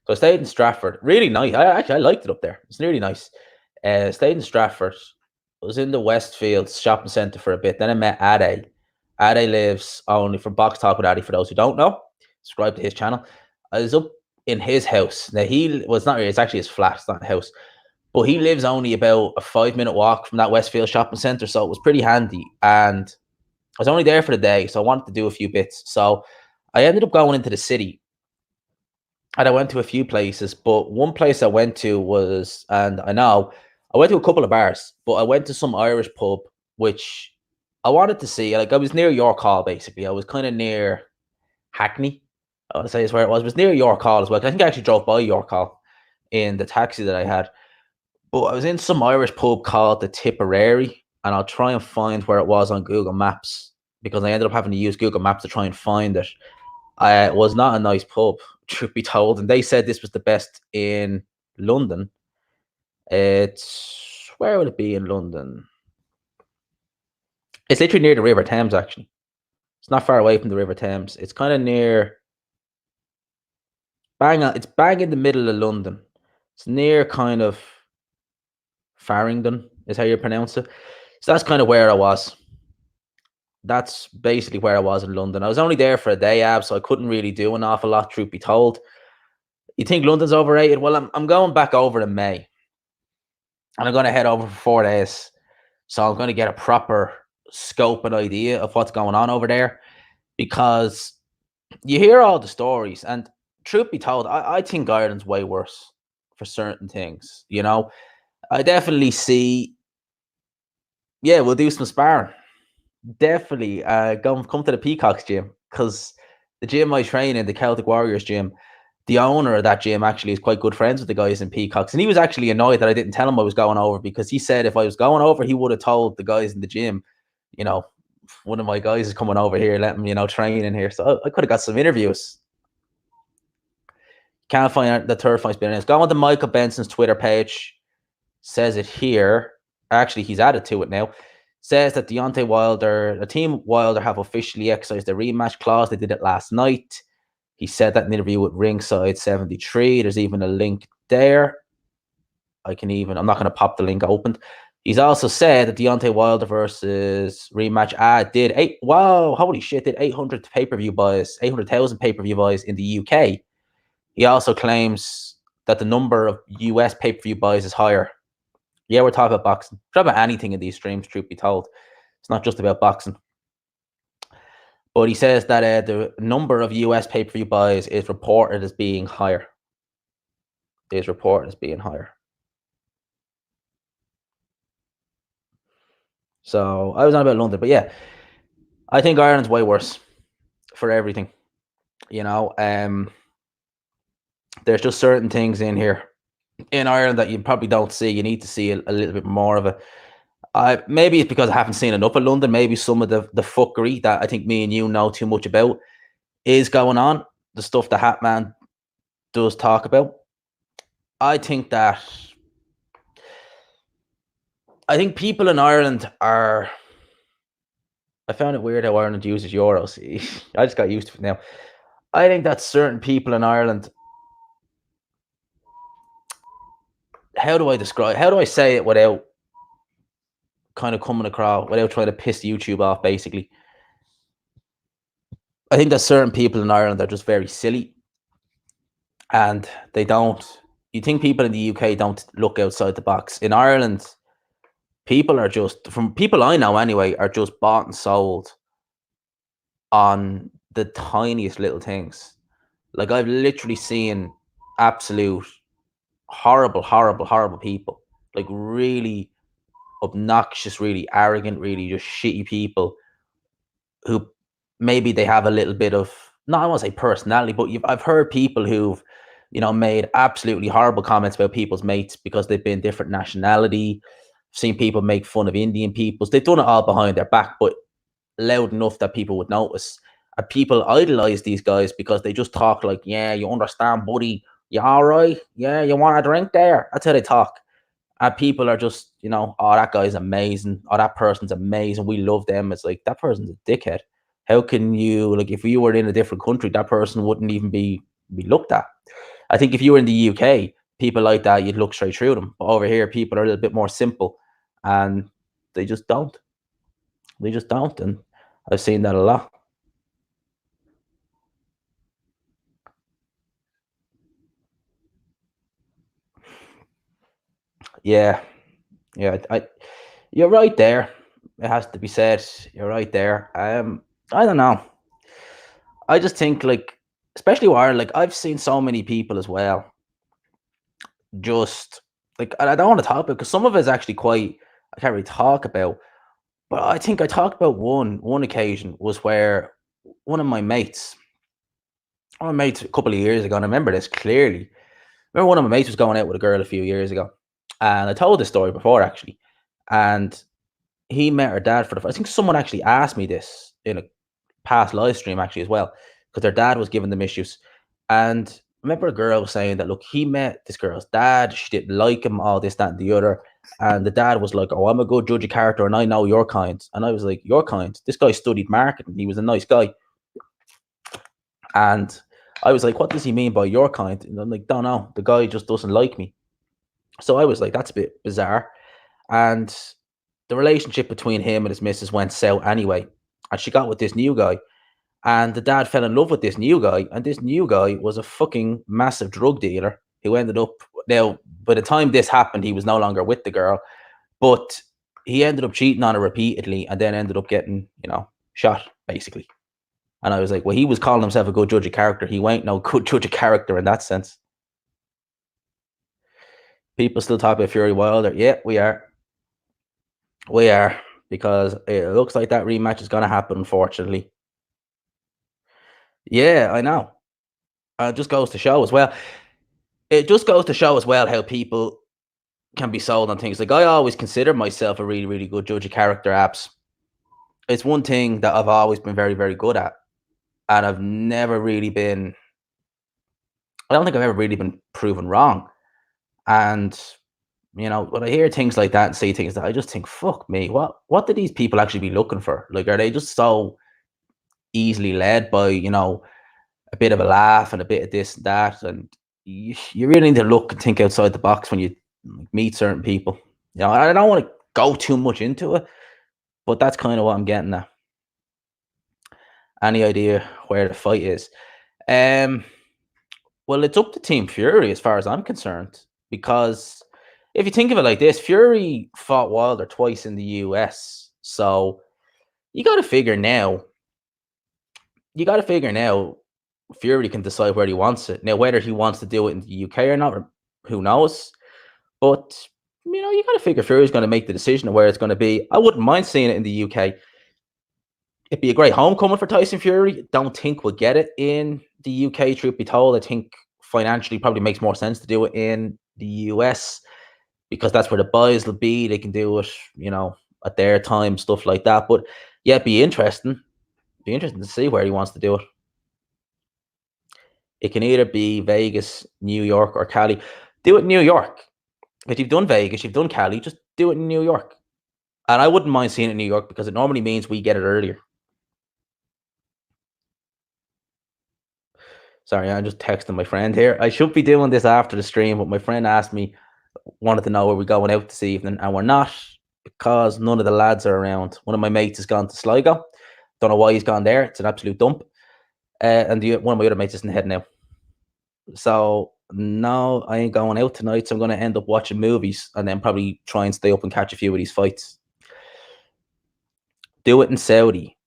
So I stayed in Stratford. Really nice. I liked it up there. It's really nice. Stayed in Stratford. I was in the Westfields shopping centre for a bit. Then I met Ade. Ade lives only from Box Talk with Ade, for those who don't know. Subscribe to his channel. I was up in his house. Now it's not really, it's actually his flat, it's not a house. But he lives only about a 5-minute walk from that Westfield shopping centre, so it was pretty handy. And I was only there for the day, so I wanted to do a few bits. So I ended up going into the city, and I went to a few places. But one place I went to was, and I know I went to a couple of bars, but I went to some Irish pub, which I wanted to see. Like I was near York Hall, basically. I was kind of near Hackney. I want to say is where it was. It was near York Hall as well. I think I actually drove by York Hall in the taxi that I had. But I was in some Irish pub called the Tipperary, and I'll try and find where it was on Google Maps because I ended up having to use Google Maps to try and find it. It was not a nice pub, truth be told, and they said this was the best in London. It's where would it be in London? It's literally near the River Thames. Actually, it's not far away from the River Thames. It's kind of near bang on. It's bang in the middle of London. It's near kind of Farringdon is how you pronounce it. So that's kind of where I was. That's basically where I was in London. I was only there for a day, so I couldn't really do an awful lot, truth be told. You think London's overrated? Well, I'm going back over in May, and I'm going to head over for 4 days. So I'm going to get a proper scope and idea of what's going on over there because you hear all the stories, and truth be told, I think Ireland's way worse for certain things. I definitely see. Yeah, we'll do some sparring. Definitely, come to the Peacocks gym because the gym I train in, the Celtic Warriors gym, the owner of that gym actually is quite good friends with the guys in Peacocks, and he was actually annoyed that I didn't tell him I was going over because he said if I was going over, he would have told the guys in the gym, you know, one of my guys is coming over here, let him, train in here. So I could have got some interviews. Can't find out the third fight's been announced. Go on to Michael Benson's Twitter page. Says it here. Actually, he's added to it now. Says that Deontay Wilder, the team Wilder, have officially exercised the rematch clause. They did it last night. He said that in an interview with Ringside 73. There's even a link there. I'm not going to pop the link open. He's also said that Deontay Wilder versus rematch did holy shit, did 800 pay-per-view buys, 800,000 pay-per-view buys in the UK. He also claims that the number of US pay-per-view buys is higher. Yeah, we're talking about boxing. We're talking about anything in these streams, truth be told. It's not just about boxing. But he says that the number of US pay-per-view buys is reported as being higher. Is reported as being higher. So I was on about London, but yeah, I think Ireland's way worse for everything. There's just certain things in here in Ireland that you probably don't see. You need to see a little bit more of it. Maybe it's because I haven't seen enough of London. Maybe some of the fuckery that I think me and you know too much about is going on. The stuff the Hatman does talk about. I think people in Ireland are. I found it weird how Ireland uses euros. I just got used to it now. I think that certain people in Ireland. How do I say it without kind of coming across, without trying to piss YouTube off, basically? I think that certain people in Ireland are just very silly and they don't. You think people in the UK don't look outside the box. In Ireland, people are just, from people I know anyway, are just bought and sold on the tiniest little things. Like I've literally seen absolute horrible, horrible, horrible people. Like really obnoxious, really arrogant, really just shitty people who maybe they have a little bit of, not I want to say personality, but I've heard people who've made absolutely horrible comments about people's mates because they've been different nationality. Seen people make fun of Indian peoples. They've done it all behind their back, but loud enough that people would notice. And people idolize these guys because they just talk like, yeah, you understand, buddy. You all right? Yeah, you want a drink there? That's how they talk. And people are just, oh, that guy's amazing. Oh, that person's amazing. We love them. It's like, that person's a dickhead. How can you, like, if you were in a different country, that person wouldn't even be looked at. I think if you were in the UK, people like that, you'd look straight through them. But over here, people are a little bit more simple and they just don't. They just don't. And I've seen that a lot. Yeah. Yeah. You're right there. It has to be said. You're right there. I don't know. I just think like, especially with Ireland, like I've seen so many people as well. Just like I don't want to talk about because some of it's actually quite I can't really talk about. But I think I talked about one occasion was where one of my mates, one of my mates a couple of years ago, and I remember this clearly. Remember one of my mates was going out with a girl a few years ago, and I told this story before actually, and he met her dad for the first. I think someone actually asked me this in a past live stream actually as well, because their dad was giving them issues. And I remember a girl was saying that look, he met this girl's dad, she didn't like him, all this, that, and the other. And the dad was like, "Oh, I'm a good judge of character, and I know your kind." And I was like, "Your kind?" This guy studied marketing. He was a nice guy, and I was like, "What does he mean by your kind?" And I'm like, "Don't know. The guy just doesn't like me." So I was like, "That's a bit bizarre." And the relationship between him and his missus went south anyway, and she got with this new guy. And the dad fell in love with this new guy, and this new guy was a fucking massive drug dealer who ended up now. By the time this happened, he was no longer with the girl, but he ended up cheating on her repeatedly, and then ended up getting shot basically. And I was like, well, he was calling himself a good judge of character. He ain't no good judge of character in that sense. People still talk about Fury Wilder. Yeah, we are. We are because it looks like that rematch is going to happen. Unfortunately, yeah, I know. It just goes to show as well. It just goes to show as well how people can be sold on things. Like I always consider myself a really, really good judge of character apps. It's one thing that I've always been very, very good at. And I've never really been I don't think I've ever really been proven wrong. And when I hear things like that and see things that I just think, fuck me, what do these people actually be looking for? Like are they just so easily led by, a bit of a laugh and a bit of this and that? And you really need to look and think outside the box when you meet certain people. I don't want to go too much into it, but that's kind of what I'm getting at. Any idea where the fight is? Um, well, it's up to Team Fury as far as I'm concerned, because if you think of it like this, Fury fought Wilder twice in the US, so you got to figure now. You got to figure now. Fury can decide where he wants it now, whether he wants to do it in the UK or not. Who knows? But you got to figure Fury's going to make the decision of where it's going to be. I wouldn't mind seeing it in the UK. It'd be a great homecoming for Tyson Fury. Don't think we'll get it in the UK, truth be told. I think financially probably makes more sense to do it in the US because that's where the buys will be. They can do it, at their time, stuff like that. But yeah, it'd be interesting. Be interesting to see where he wants to do it. It can either be Vegas, New York, or Cali. Do it in New York. If you've done Vegas, you've done Cali, just do it in New York. And I wouldn't mind seeing it in New York because it normally means we get it earlier. Sorry, I'm just texting my friend here. I should be doing this after the stream, but my friend asked me, wanted to know where we're going out this evening, and we're not because none of the lads are around. One of my mates has gone to Sligo. Don't know why he's gone there. It's an absolute dump. And one of my other mates isn't heading out. So no, I ain't going out tonight. So I'm going to end up watching movies and then probably try and stay up and catch a few of these fights. Do it in Saudi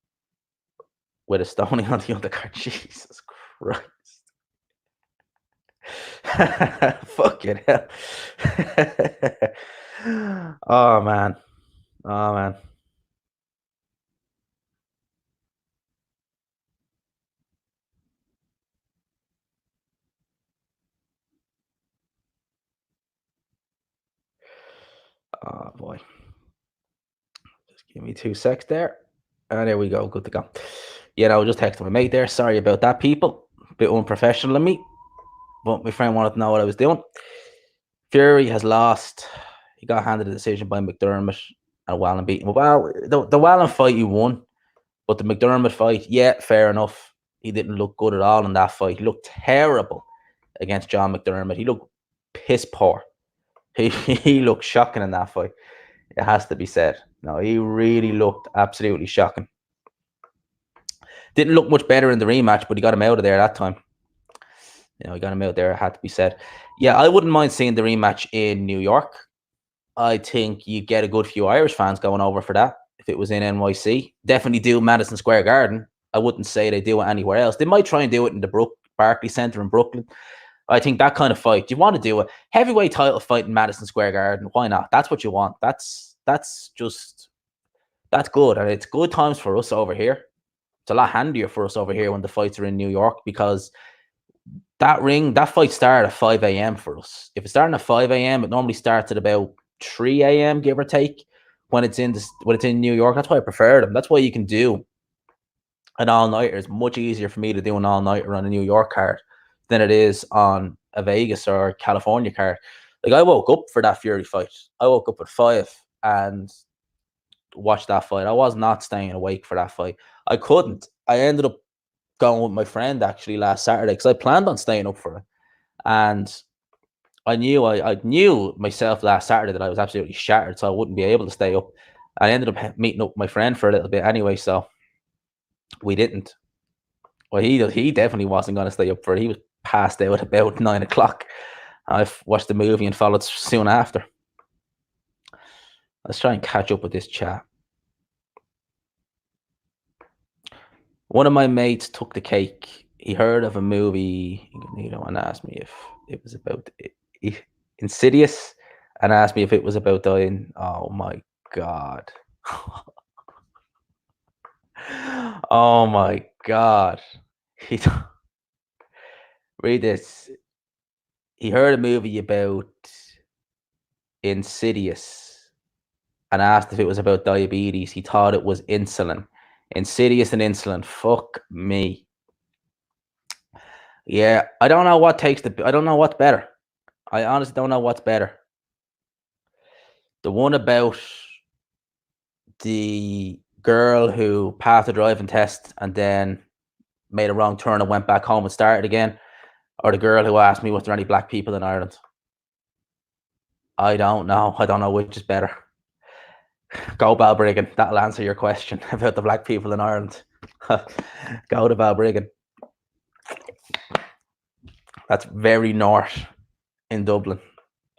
with a Stony on the undercard. Jesus Christ. Fucking hell. Oh man. Oh man. Oh boy. Just give me 2 secs there. And there we go. Good to go. I was just texting my mate there. Sorry about that, people. A bit unprofessional of me. But my friend wanted to know what I was doing. Fury has lost. He got handed a decision by McDermott and Wallen beat him. Well, the Wallen fight he won, but the McDermott fight, yeah, fair enough. He didn't look good at all in that fight. He looked terrible against John McDermott. He looked piss poor. He looked shocking in that fight. It has to be said. No, he really looked absolutely shocking. Didn't look much better in the rematch, but he got him out of there that time. He got him out there. It had to be said. Yeah, I wouldn't mind seeing the rematch in New York. I think you get a good few Irish fans going over for that. if it was in NYC. Definitely do Madison Square Garden. I wouldn't say they do it anywhere else. They might try and do it in the Barclays Center in Brooklyn. I think that kind of fight, you want to do a heavyweight title fight in Madison Square Garden. Why not? That's what you want. That's good, and it's good times for us over here. It's a lot handier for us over here when the fights are in New York because that fight started at 5 a.m. for us. If it's starting at 5 a.m., it normally starts at about 3 a.m., give or take, when it's in New York. That's why I prefer them. That's why you can do an all-nighter. It's much easier for me to do an all-nighter on a New York card than it is on a Vegas or California card. Like, I woke up for that Fury fight. I woke up at 5 and watched that fight. I was not staying awake for that fight. I couldn't. I ended up going with my friend actually last Saturday because I planned on staying up for it. And I knew myself last Saturday that I was absolutely shattered, so I wouldn't be able to stay up. I ended up meeting up with my friend for a little bit anyway, so we didn't. Well, he definitely wasn't going to stay up for it. He was passed out at about 9 o'clock. I watched the movie and followed soon after. Let's try and catch up with this chat. One of my mates took the cake. He heard of a movie, and asked me if it was about Insidious, and asked me if it was about dying. Oh my God. Oh my God. Read this. He heard a movie about Insidious and asked if it was about diabetes. He thought it was insulin. Insidious and insulin. Fuck me. Yeah, I don't know I don't know what's better. I honestly don't know what's better. The one about the girl who passed the driving test and then made a wrong turn and went back home and started again, or the girl who asked me, was there any black people in Ireland? I don't know. I don't know which is better. Go Balbriggan. That'll answer your question about the black people in Ireland. Go to Balbriggan. That's very north in Dublin,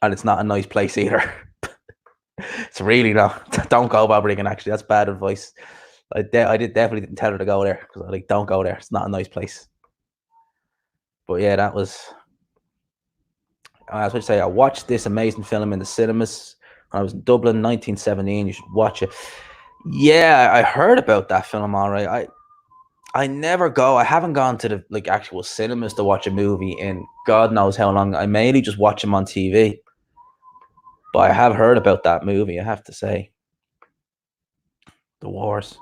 and it's not a nice place either. It's really not. Don't go Balbriggan. Actually, that's bad advice. I definitely didn't tell her to go there because I like, don't go there. It's not a nice place. But yeah, that was. As I say, I watched this amazing film in the cinemas when I was in Dublin, 1917. You should watch it. Yeah, I heard about that film. All right, I never go. I haven't gone to the actual cinemas to watch a movie in God knows how long. I mainly just watch them on TV. But I have heard about that movie, I have to say. The wars.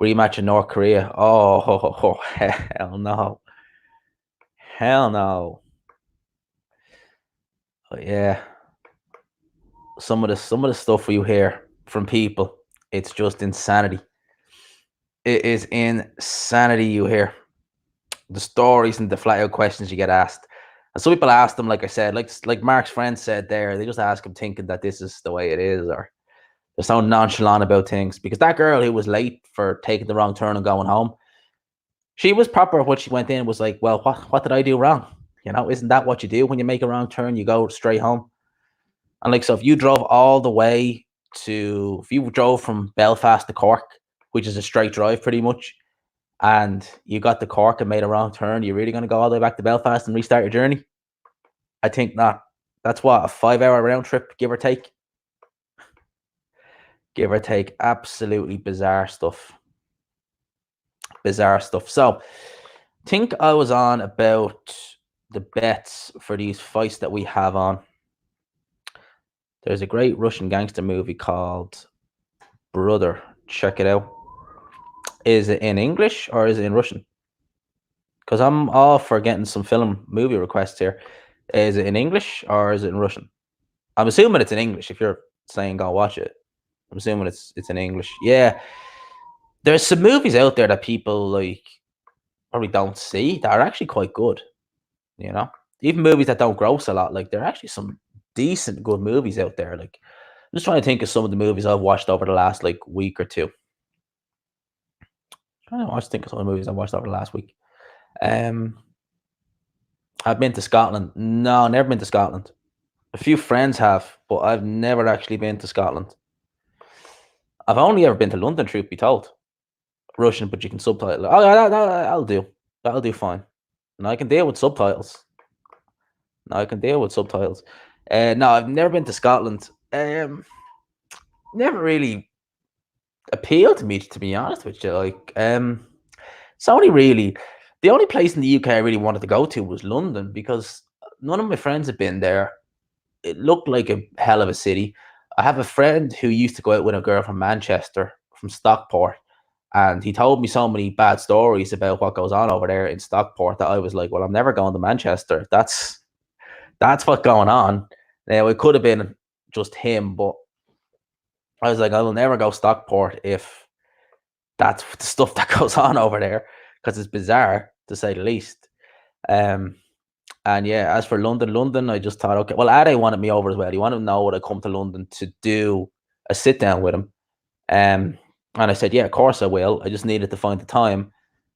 Rematch in North Korea. Oh, hell no. Hell no. But yeah. Some of the stuff you hear from people, it's just insanity. It is insanity you hear. The stories and the flat out questions you get asked. And some people ask them, like I said, like Mark's friend said there, they just ask him thinking that this is the way it is, or they're so nonchalant about things. Because that girl who was late for taking the wrong turn and going home, she was proper when she went in, was like, well, what did I do wrong? Isn't that what you do when you make a wrong turn? You go straight home. And like, so if you drove all the way if you drove from Belfast to Cork, which is a straight drive pretty much, and you got to Cork and made a wrong turn, you're really going to go all the way back to Belfast and restart your journey? I think not. That's what, a 5-hour round trip, give or take? Give or take. Absolutely bizarre stuff. Bizarre stuff. So, I think I was on about the bets for these fights that we have on. There's a great Russian gangster movie called Brother. Check it out. Is it in English or is it in Russian? Because I'm all for getting some movie requests here. Is it in English or is it in Russian? I'm assuming it's in English. If you're saying go watch it, I'm assuming it's in English. Yeah, there's some movies out there that people like probably don't see that are actually quite good. Even movies that don't gross a lot. Like, there are actually some decent good movies out there. Like, I'm just trying to think of some of the movies I've watched over the last week or two. I watched think of some of the movies I watched over the last week. I've been to Scotland. No, never been to Scotland. A few friends have, but I've never actually been to Scotland. I've only ever been to London, truth be told. Russian, but you can subtitle it. Oh, yeah, that'll do. That'll do fine. And I can deal with subtitles. No, I can deal with subtitles. No, I've never been to Scotland. Never really appealed to me, to be honest with you. Like, it's only really the only place in the UK I really wanted to go to was London because none of my friends had been there. It looked like a hell of a city. I have a friend who used to go out with a girl from Manchester, from Stockport, and he told me so many bad stories about what goes on over there in Stockport that I was like, well, I'm never going to Manchester. That's what's going on. Now it could have been just him, but I was like, I will never go Stockport if that's the stuff that goes on over there because it's bizarre to say the least. Um, and yeah, as for London, I just thought, okay, well, Ade wanted me over as well. He wanted to know would I come to London to do a sit down with him. Um, and I said, yeah, of course I will. I just needed to find the time.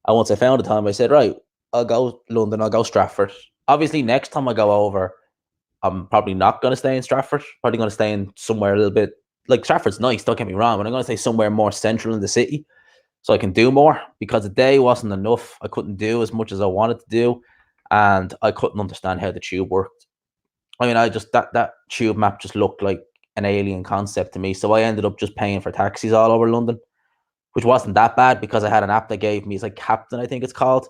And once I found the time, I said, right, I'll go London, I'll go Stratford. Obviously, next time I go over, I'm probably not going to stay in Stratford. Probably going to stay in somewhere a little bit like Stratford's nice. Don't get me wrong, but I'm going to stay somewhere more central in the city so I can do more because a day wasn't enough. I couldn't do as much as I wanted to do, and I couldn't understand how the tube worked. I mean, I just that tube map just looked like an alien concept to me. So I ended up just paying for taxis all over London, which wasn't that bad because I had an app that gave me, it's like Captain, I think it's called,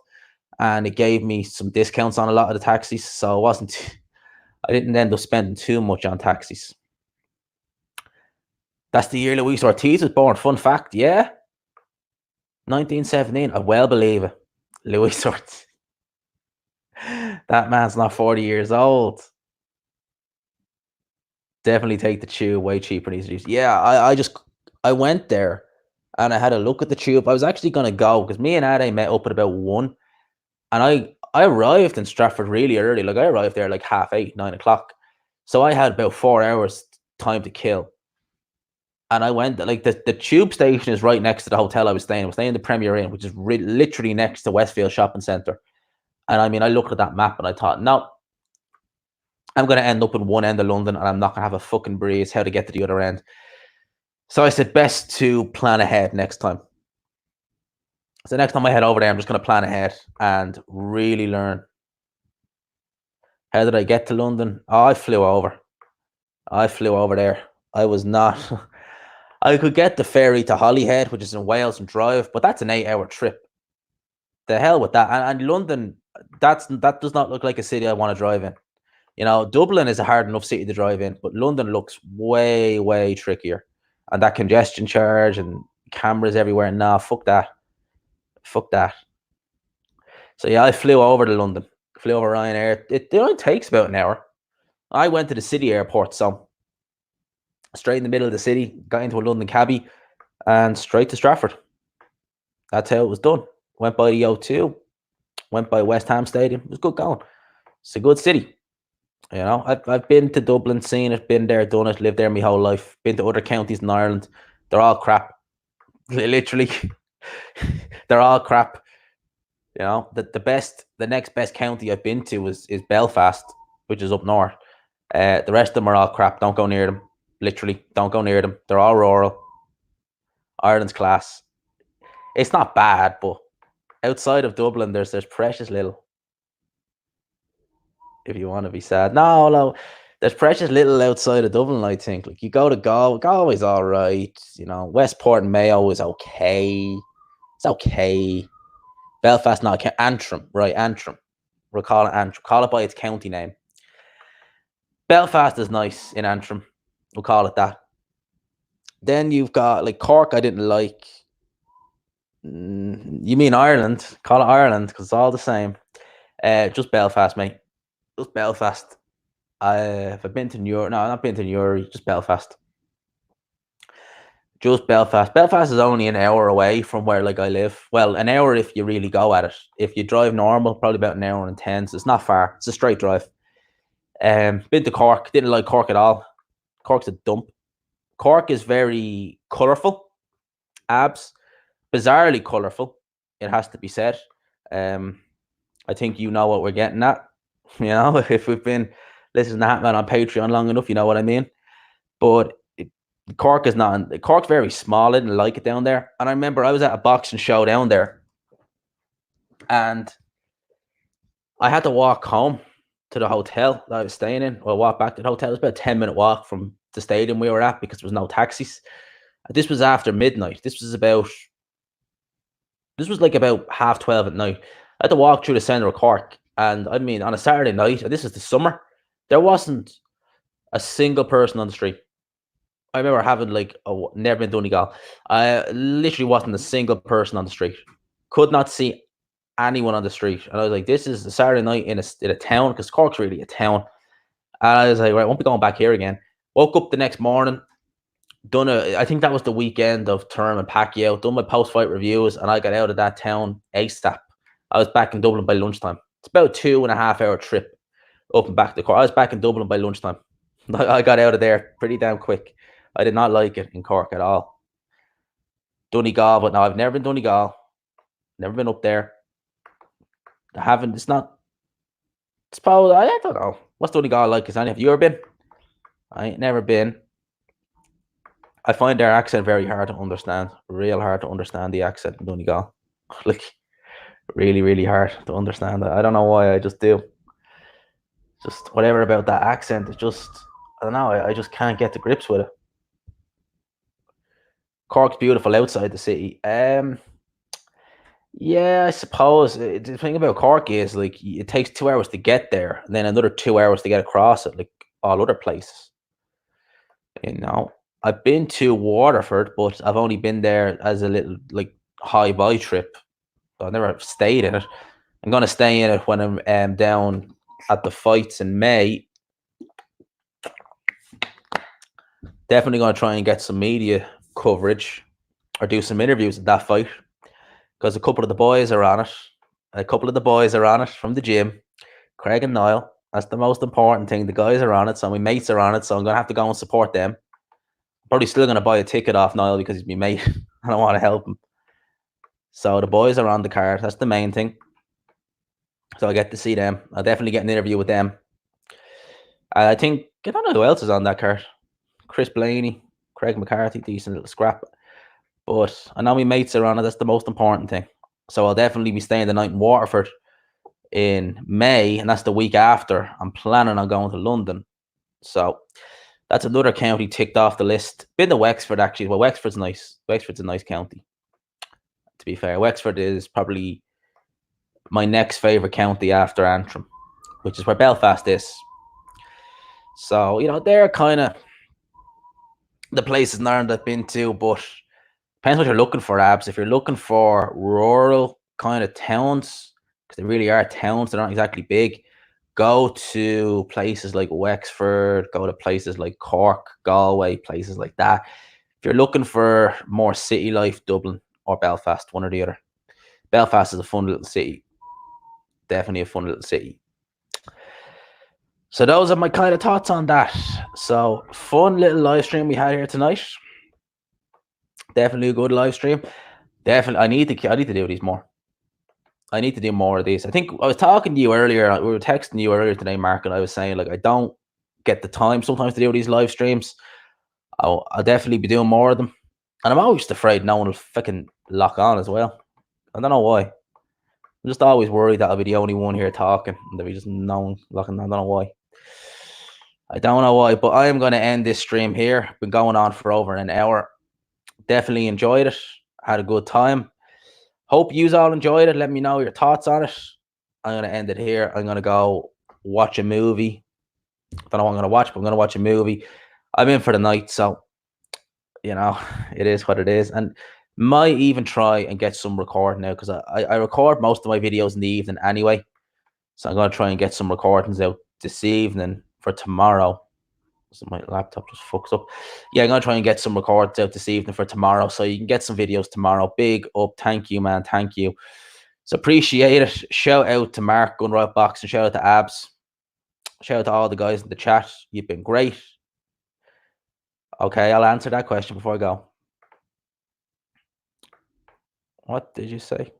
and it gave me some discounts on a lot of the taxis. So it wasn't I didn't end up spending too much on taxis. That's the year Luis Ortiz was born. Fun fact, yeah. 1917. I well believe it. Luis Ortiz. That man's not 40 years old. Definitely take the tube, way cheaper than these. Yeah, I went there and I had a look at the tube. I was actually gonna go because me and Ade met up at about 1, and I arrived in Stratford really early. Like I arrived there like 8:30, 9 o'clock. So I had about 4 hours time to kill. And I went like the tube station is right next to the hotel I was staying. I was staying in the Premier Inn, which is literally next to Westfield Shopping Centre. And I mean, I looked at that map and I thought, no, I'm going to end up in one end of London and I'm not going to have a fucking breeze how to get to the other end. So I said, best to plan ahead next time. So next time I head over there, I'm just going to plan ahead and really learn. How did I get to London? Oh, I flew over. I flew over there. I was not. I could get the ferry to Holyhead, which is in Wales, and drive, but that's an 8-hour trip. The hell with that. And London, that does not look like a city I want to drive in. You know, Dublin is a hard enough city to drive in, but London looks way, way trickier. And that congestion charge and cameras everywhere. Nah, fuck that. Fuck that. So yeah, I flew over to London. Flew over Ryanair. It only takes about an hour. I went to the city airport, so straight in the middle of the city, got into a London cabbie, and straight to Stratford. That's how it was done. Went by the O2, went by West Ham Stadium. It was good going. It's a good city. You know, I've been to Dublin, seen it, been there, done it, lived there my whole life. Been to other counties in Ireland. They're all crap. Literally, they're all crap. You know, the next best county I've been to is Belfast, which is up north. The rest of them are all crap. Don't go near them. Literally, don't go near them. They're all rural. Ireland's class. It's not bad, but outside of Dublin, there's precious little. If you want to be sad, no, there's precious little outside of Dublin. I think like you go to Galway's all right. You know, Westport and Mayo is okay. It's okay. Belfast, not Antrim, right? Antrim. We'll call it Antrim. Call it by its county name. Belfast is nice in Antrim. We'll call it that. Then you've got like Cork. I didn't like. You mean Ireland? Call it Ireland because it's all the same. Just Belfast, mate. Just Belfast. I've been to New York. No, I've not been to New York. Just Belfast. Just Belfast. Belfast is only an hour away from where like I live. Well, an hour if you really go at it. If you drive normal, probably about an hour and 10. So it's not far. It's a straight drive. Been to Cork. Didn't like Cork at all. Cork's a dump. Cork is very colourful. Abs. Bizarrely colourful. It has to be said. I think you know what we're getting at. You know, if we've been listening to Hatman on Patreon long enough, you know what I mean. But Cork is not. Cork's very small. I didn't like it down there. And I remember I was at a boxing show down there, and I had to walk home to the hotel that I was staying in. Or walk back to the hotel. It was about a 10-minute walk from the stadium we were at because there was no taxis. This was after midnight. This was like about 12:30 at night. I had to walk through the centre of Cork, and I mean, on a Saturday night, and this is the summer, there wasn't a single person on the street. I remember having like never been Donegal. I literally wasn't a single person on the street. Could not see anyone on the street, and I was like, "This is a Saturday night in a town because Cork's really a town." And I was like, "Right, I won't be going back here again." Woke up the next morning, I think that was the weekend of Term and Pacquiao. Done my post-fight reviews, and I got out of that town ASAP. I was back in Dublin by lunchtime. It's about a 2.5 hour trip up and back to Cork. I was back in Dublin by lunchtime. I got out of there pretty damn quick. I did not like it in Cork at all. Donegal, but no, I've never been Donegal. Never been up there. I haven't. It's not. It's probably. I don't know. What's Donegal like? Have you ever been? I ain't never been. I find their accent very hard to understand. Real hard to understand the accent in Donegal. Like really, really hard to understand. I don't know why. I just do. Just whatever about that accent. It's just I don't know. I just can't get to grips with it. Cork's beautiful outside the city. Yeah, I suppose the thing about Cork is like it takes 2 hours to get there, and then another 2 hours to get across it, like all other places. You know, I've been to Waterford, but I've only been there as a little like high by trip. I've never stayed in it. I'm gonna stay in it when I'm down at the fights in May. Definitely gonna try and get some media coverage or do some interviews at that fight because a couple of the boys are on it. A couple of the boys are on it from the gym. Craig and Niall. That's the most important thing. The guys are on it, so my mates are on it. So I'm gonna have to go and support them. Probably still gonna buy a ticket off Niall because he's my mate. I don't want to help him. So the boys are on the card. That's the main thing. So I get to see them. I'll definitely get an interview with them. I think I don't know who else is on that card. Chris Blaney, Craig McCarthy, decent little scrap. But I know my mates are on it. That's the most important thing. So I'll definitely be staying the night in Waterford in May, and that's the week after. I'm planning on going to London. So that's another county ticked off the list. Been to Wexford actually. Well, Wexford's nice. Wexford's a nice county. To be fair, Wexford is probably my next favourite county after Antrim, which is where Belfast is. So, they're kind of the places in Ireland I've been to, but depends what you're looking for, Abs. If you're looking for rural kind of towns, because they really are towns, they're not exactly big, go to places like Wexford, go to places like Cork, Galway, places like that. If you're looking for more city life, Dublin or Belfast, one or the other. Belfast is a fun little city. Definitely a fun little city. So those are my kind of thoughts on that. So fun little live stream we had here tonight. Definitely a good live stream. Definitely, I need to do these more. I need to do more of these. I think I was talking to you earlier. We were texting you earlier today, Mark, and I was saying like I don't get the time sometimes to do these live streams. I'll definitely be doing more of them, and I'm always afraid no one will fucking lock on as well. I don't know why. I'm just always worried that I'll be the only one here talking, and there'll be just no one locking on. I don't know why. I don't know why, but I am going to end this stream here. Been going on for over an hour. Definitely enjoyed it. Had a good time. Hope you all enjoyed it. Let me know your thoughts on it. I'm going to end it here. I'm going to go watch a movie. I don't know what I'm going to watch, but I'm going to watch a movie. I'm in for the night, so, it is what it is. And might even try and get some recording now because I record most of my videos in the evening anyway. So I'm going to try and get some recordings out this evening for tomorrow. So my laptop just fucks up. Yeah, I'm going to try and get some recordings out this evening for tomorrow so you can get some videos tomorrow. Big up. Thank you, man. Thank you. So appreciate it. Shout out to Mark, Gunright Box, and shout out to Abs. Shout out to all the guys in the chat. You've been great. Okay, I'll answer that question before I go. What did you say?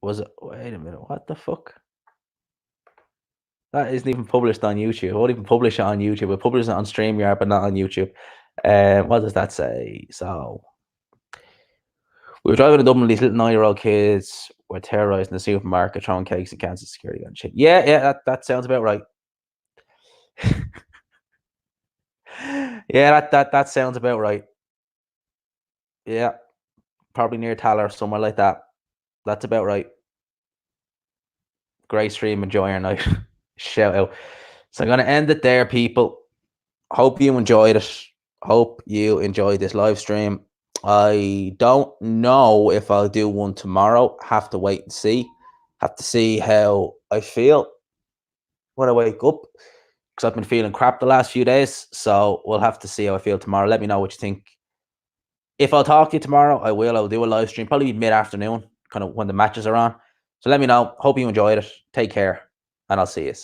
Was it? Wait a minute. What the fuck? That isn't even published on YouTube. I won't even publish it on YouTube. I publish it on StreamYard, but not on YouTube. What does that say? So we were driving to Dublin. These little 9-year-old kids were terrorizing the supermarket, throwing cakes and cans of security and shit. Yeah, that sounds about right. Yeah, that sounds about right. Yeah, probably near Taller or somewhere like that. That's about right. Great stream. Enjoy your night. Shout out. So I'm going to end it there, people. Hope you enjoyed it. Hope you enjoyed this live stream. I don't know if I'll do one tomorrow. Have to wait and see. Have to see how I feel when I wake up, because I've been feeling crap the last few days. So we'll have to see how I feel tomorrow. Let me know what you think. If I'll talk to you tomorrow, I will. I'll do a live stream, probably mid-afternoon, kind of when the matches are on. So let me know. Hope you enjoyed it. Take care, and I'll see you.